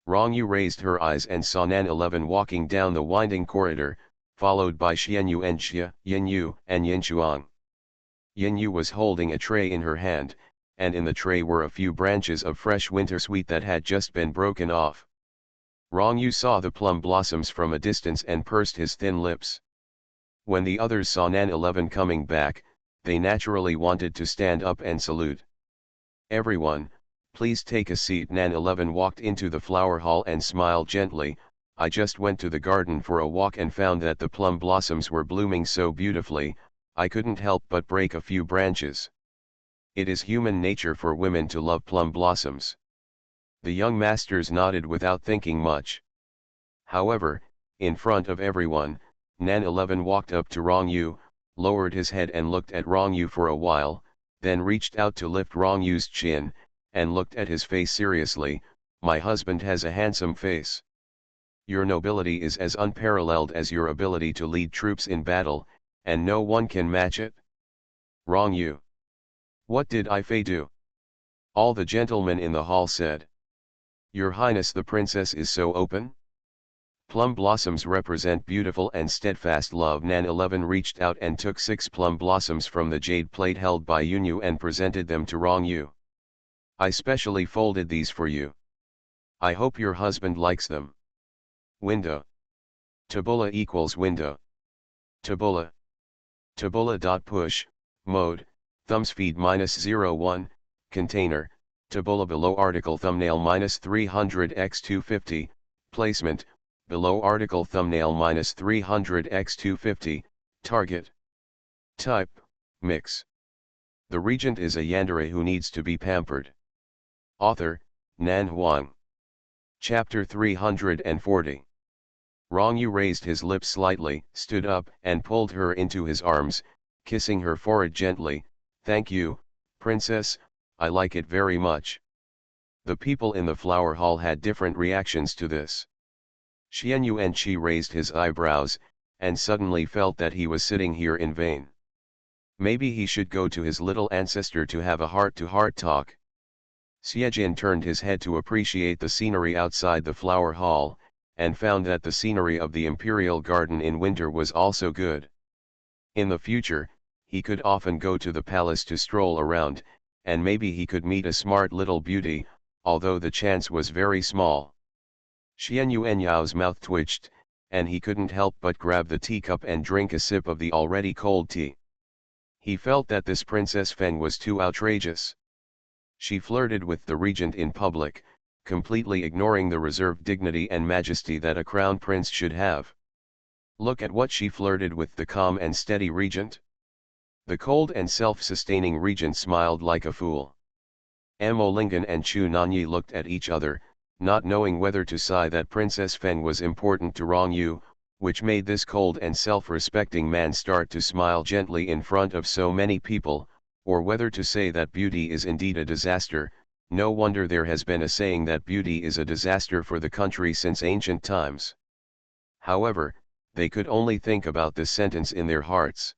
Rong Yu raised her eyes and saw Nan 11 walking down the winding corridor, followed by Xianyu and Xia, Yinyu, and Yinchuang. Yinyu was holding a tray in her hand, and in the tray were a few branches of fresh winter sweet that had just been broken off. Rong Yu saw the plum blossoms from a distance and pursed his thin lips. When the others saw Nan 11 coming back, they naturally wanted to stand up and salute. Everyone, please take a seat. Nan 11 walked into the flower hall and smiled gently. I just went to the garden for a walk and found that the plum blossoms were blooming so beautifully, I couldn't help but break a few branches. It is human nature for women to love plum blossoms. The young masters nodded without thinking much. However, in front of everyone, Nan 11 walked up to Rong Yu, lowered his head and looked at Rong Yu for a while, then reached out to lift Rong Yu's chin, and looked at his face seriously. My husband has a handsome face. Your nobility is as unparalleled as your ability to lead troops in battle, and no one can match it. Rong Yu. What did I do? All the gentlemen in the hall said. Your Highness, the princess is so open? Plum blossoms represent beautiful and steadfast love. Nan 11 reached out and took 6 plum blossoms from the jade plate held by Yunyu and presented them to Rong Yu. I specially folded these for you. I hope your husband likes them. Window. Tabula equals window. Tabula. Tabula.push, mode, thumbs feed -01, container, Tabula below article thumbnail -300x250, placement, below article thumbnail -300x250, target. Type, mix. The regent is a yandere who needs to be pampered. Author, Nan Huang. Chapter 340. Rong Yu raised his lips slightly, stood up, and pulled her into his arms, kissing her forehead gently. "Thank you, princess, I like it very much." The people in the flower hall had different reactions to this. Xian Yuanqi raised his eyebrows, and suddenly felt that he was sitting here in vain. Maybe he should go to his little ancestor to have a heart-to-heart talk. Xiejin turned his head to appreciate the scenery outside the flower hall, and found that the scenery of the imperial garden in winter was also good. In the future, he could often go to the palace to stroll around, and maybe he could meet a smart little beauty, although the chance was very small. Xian Yuanyao's mouth twitched, and he couldn't help but grab the teacup and drink a sip of the already cold tea. He felt that this Princess Feng was too outrageous. She flirted with the regent in public, completely ignoring the reserved dignity and majesty that a crown prince should have. Look at what she flirted with the calm and steady regent. The cold and self-sustaining regent smiled like a fool. Mo Lingen and Chu Nanyi looked at each other, not knowing whether to sigh that Princess Feng was important to Rong Yu, which made this cold and self-respecting man start to smile gently in front of so many people, or whether to say that beauty is indeed a disaster. No wonder there has been a saying that beauty is a disaster for the country since ancient times. However, they could only think about this sentence in their hearts.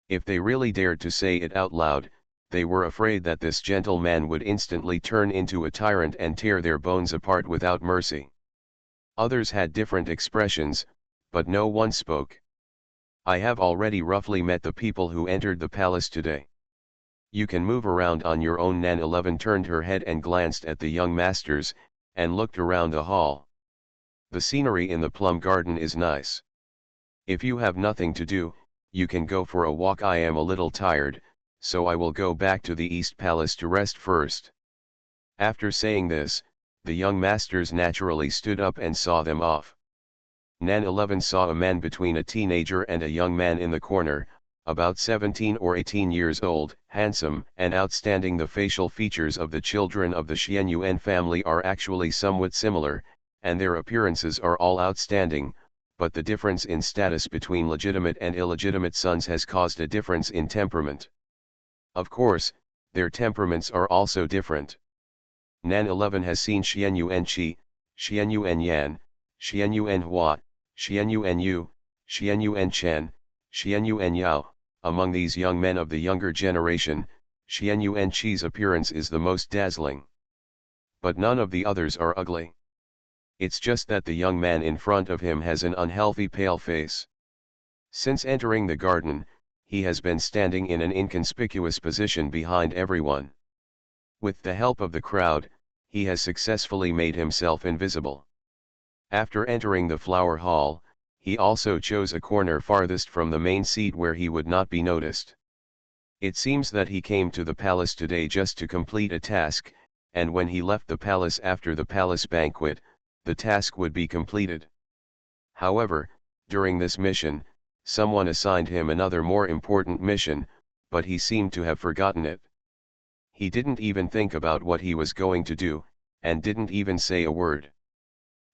If they really dared to say it out loud, they were afraid that this gentle man would instantly turn into a tyrant and tear their bones apart without mercy. Others had different expressions, but no one spoke. "I have already roughly met the people who entered the palace today. You can move around on your own." Nan 11 turned her head and glanced at the young masters, and looked around the hall. "The scenery in the plum garden is nice. If you have nothing to do, you can go for a walk. I am a little tired, so I will go back to the East Palace to rest first." After saying this, the young masters naturally stood up and saw them off. Nan 11 saw a man between a teenager and a young man in the corner, about 17 or 18 years old, handsome and outstanding. The facial features of the children of the Xianyuan family are actually somewhat similar, and their appearances are all outstanding, but the difference in status between legitimate and illegitimate sons has caused a difference in temperament. Of course, their temperaments are also different. Nan 11 has seen Xianyuan Qi, Xianyuan Yan, Xianyuan Hua, Xianyuan Yu, Xianyuan Chen, Xianyuan Yao. Among these young men of the younger generation, Xianyuan Qi's appearance is the most dazzling. But none of the others are ugly. It's just that the young man in front of him has an unhealthy pale face. Since entering the garden, he has been standing in an inconspicuous position behind everyone. With the help of the crowd, he has successfully made himself invisible. After entering the flower hall, he also chose a corner farthest from the main seat where he would not be noticed. It seems that he came to the palace today just to complete a task, and when he left the palace after the palace banquet, the task would be completed. However, during this mission, someone assigned him another more important mission, but he seemed to have forgotten it. He didn't even think about what he was going to do, and didn't even say a word.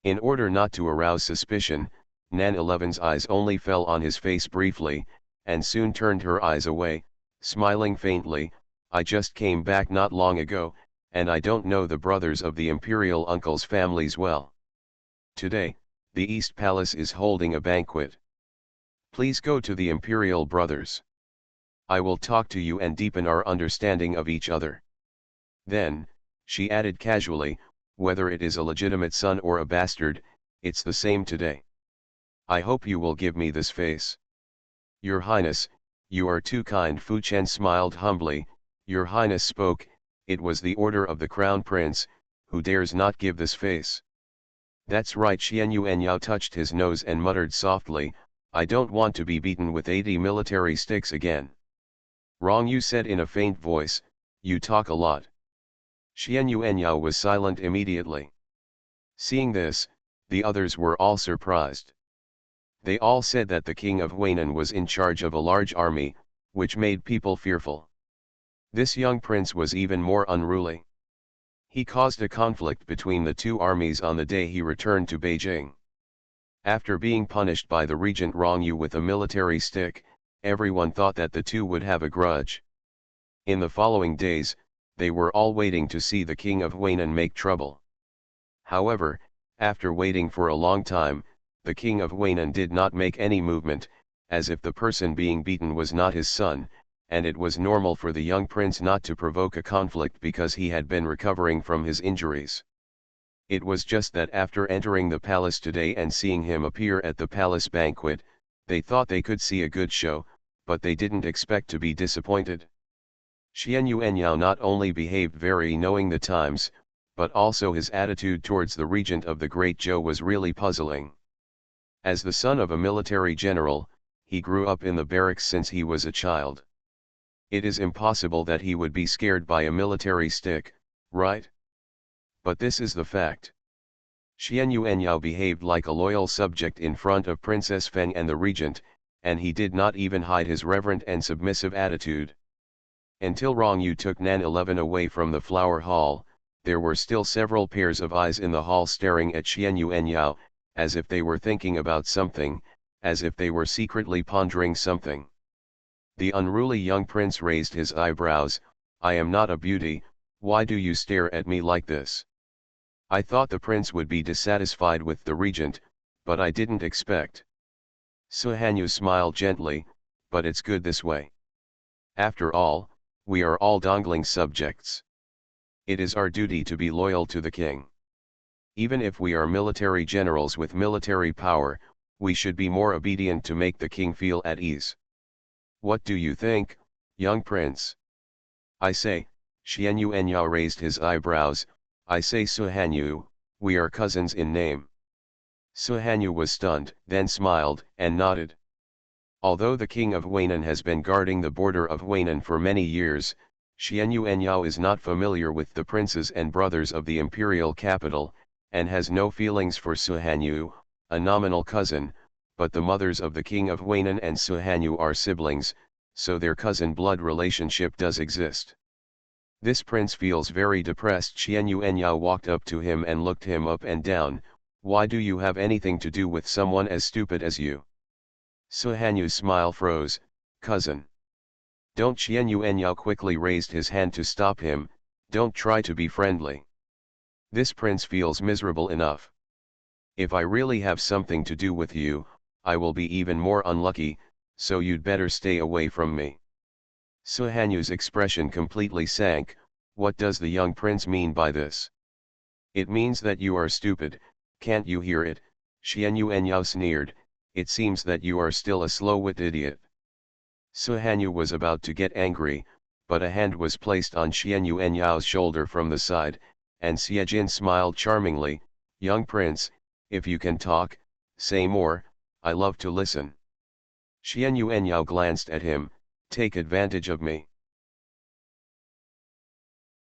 In order not to arouse suspicion, Nan 11's eyes only fell on his face briefly, and soon turned her eyes away, smiling faintly. "I just came back not long ago, and I don't know the brothers of the imperial uncle's families well. Today, the East Palace is holding a banquet. Please go to the imperial brothers. I will talk to you and deepen our understanding of each other." Then, she added casually, "Whether it is a legitimate son or a bastard, it's the same today. I hope you will give me this face." "Your Highness, you are too kind." Fu Chen smiled humbly. "Your Highness spoke, it was the order of the Crown Prince, who dares not give this face." "That's right." Xian Yuanyao touched his nose and muttered softly, "I don't want to be beaten with 80 military sticks again." Rong Yu said in a faint voice, "You talk a lot." Xian Yuanyao was silent immediately. Seeing this, the others were all surprised. They all said that the king of Huainan was in charge of a large army, which made people fearful. This young prince was even more unruly. He caused a conflict between the two armies on the day he returned to Beijing. After being punished by the regent Rong Yu with a military stick, everyone thought that the two would have a grudge. In the following days, they were all waiting to see the king of Huainan make trouble. However, after waiting for a long time, the king of Huainan did not make any movement, as if the person being beaten was not his son, and it was normal for the young prince not to provoke a conflict because he had been recovering from his injuries. It was just that after entering the palace today and seeing him appear at the palace banquet, they thought they could see a good show, but they didn't expect to be disappointed. Xian Yuanyao not only behaved very knowing the times, but also his attitude towards the regent of the Great Zhou was really puzzling. As the son of a military general, he grew up in the barracks since he was a child. It is impossible that he would be scared by a military stick, right? But this is the fact. Xian Yuanyao behaved like a loyal subject in front of Princess Feng and the regent, and he did not even hide his reverent and submissive attitude. Until Rong Yu took Nan 11 away from the flower hall, there were still several pairs of eyes in the hall staring at Xian Yuanyao, as if they were thinking about something, as if they were secretly pondering something. The unruly young prince raised his eyebrows. "I am not a beauty, why do you stare at me like this?" I thought the prince would be dissatisfied with the regent, but I didn't expect. Su Hanyu smiled gently, "But it's good this way. After all, we are all Dongling subjects. It is our duty to be loyal to the king. Even if we are military generals with military power, we should be more obedient to make the king feel at ease. What do you think, young prince?" "I say," Xian Yuanyao raised his eyebrows, "I say Su Hanyu, we are cousins in name." Su Hanyu was stunned, then smiled, and nodded. Although the king of Huainan has been guarding the border of Huainan for many years, Xian Yuanyao is not familiar with the princes and brothers of the imperial capital, and has no feelings for Su Hanyu, a nominal cousin, but the mothers of the king of Huainan and Su Hanyu are siblings, so their cousin blood relationship does exist. This prince feels very depressed. Xian Yuanyao walked up to him and looked him up and down. "Why do you have anything to do with someone as stupid as you?" Su Hanyu's smile froze. "Cousin. Don't." Xian Yuanyao quickly raised his hand to stop him. "Don't try to be friendly. This prince feels miserable enough. If I really have something to do with you, I will be even more unlucky, so you'd better stay away from me." Su Hanyu's expression completely sank. What does the young prince mean by this? "It means that you are stupid, can't you hear it?" Xian Yuanyao sneered. "It seems that you are still a slow-witted idiot." Su Hanyu was about to get angry, but a hand was placed on Xian Yuanyao's shoulder from the side, and Xie Jin smiled charmingly. "Young prince, if you can talk, say more, I love to listen." Xian Yuanyao glanced at him. "Take advantage of me."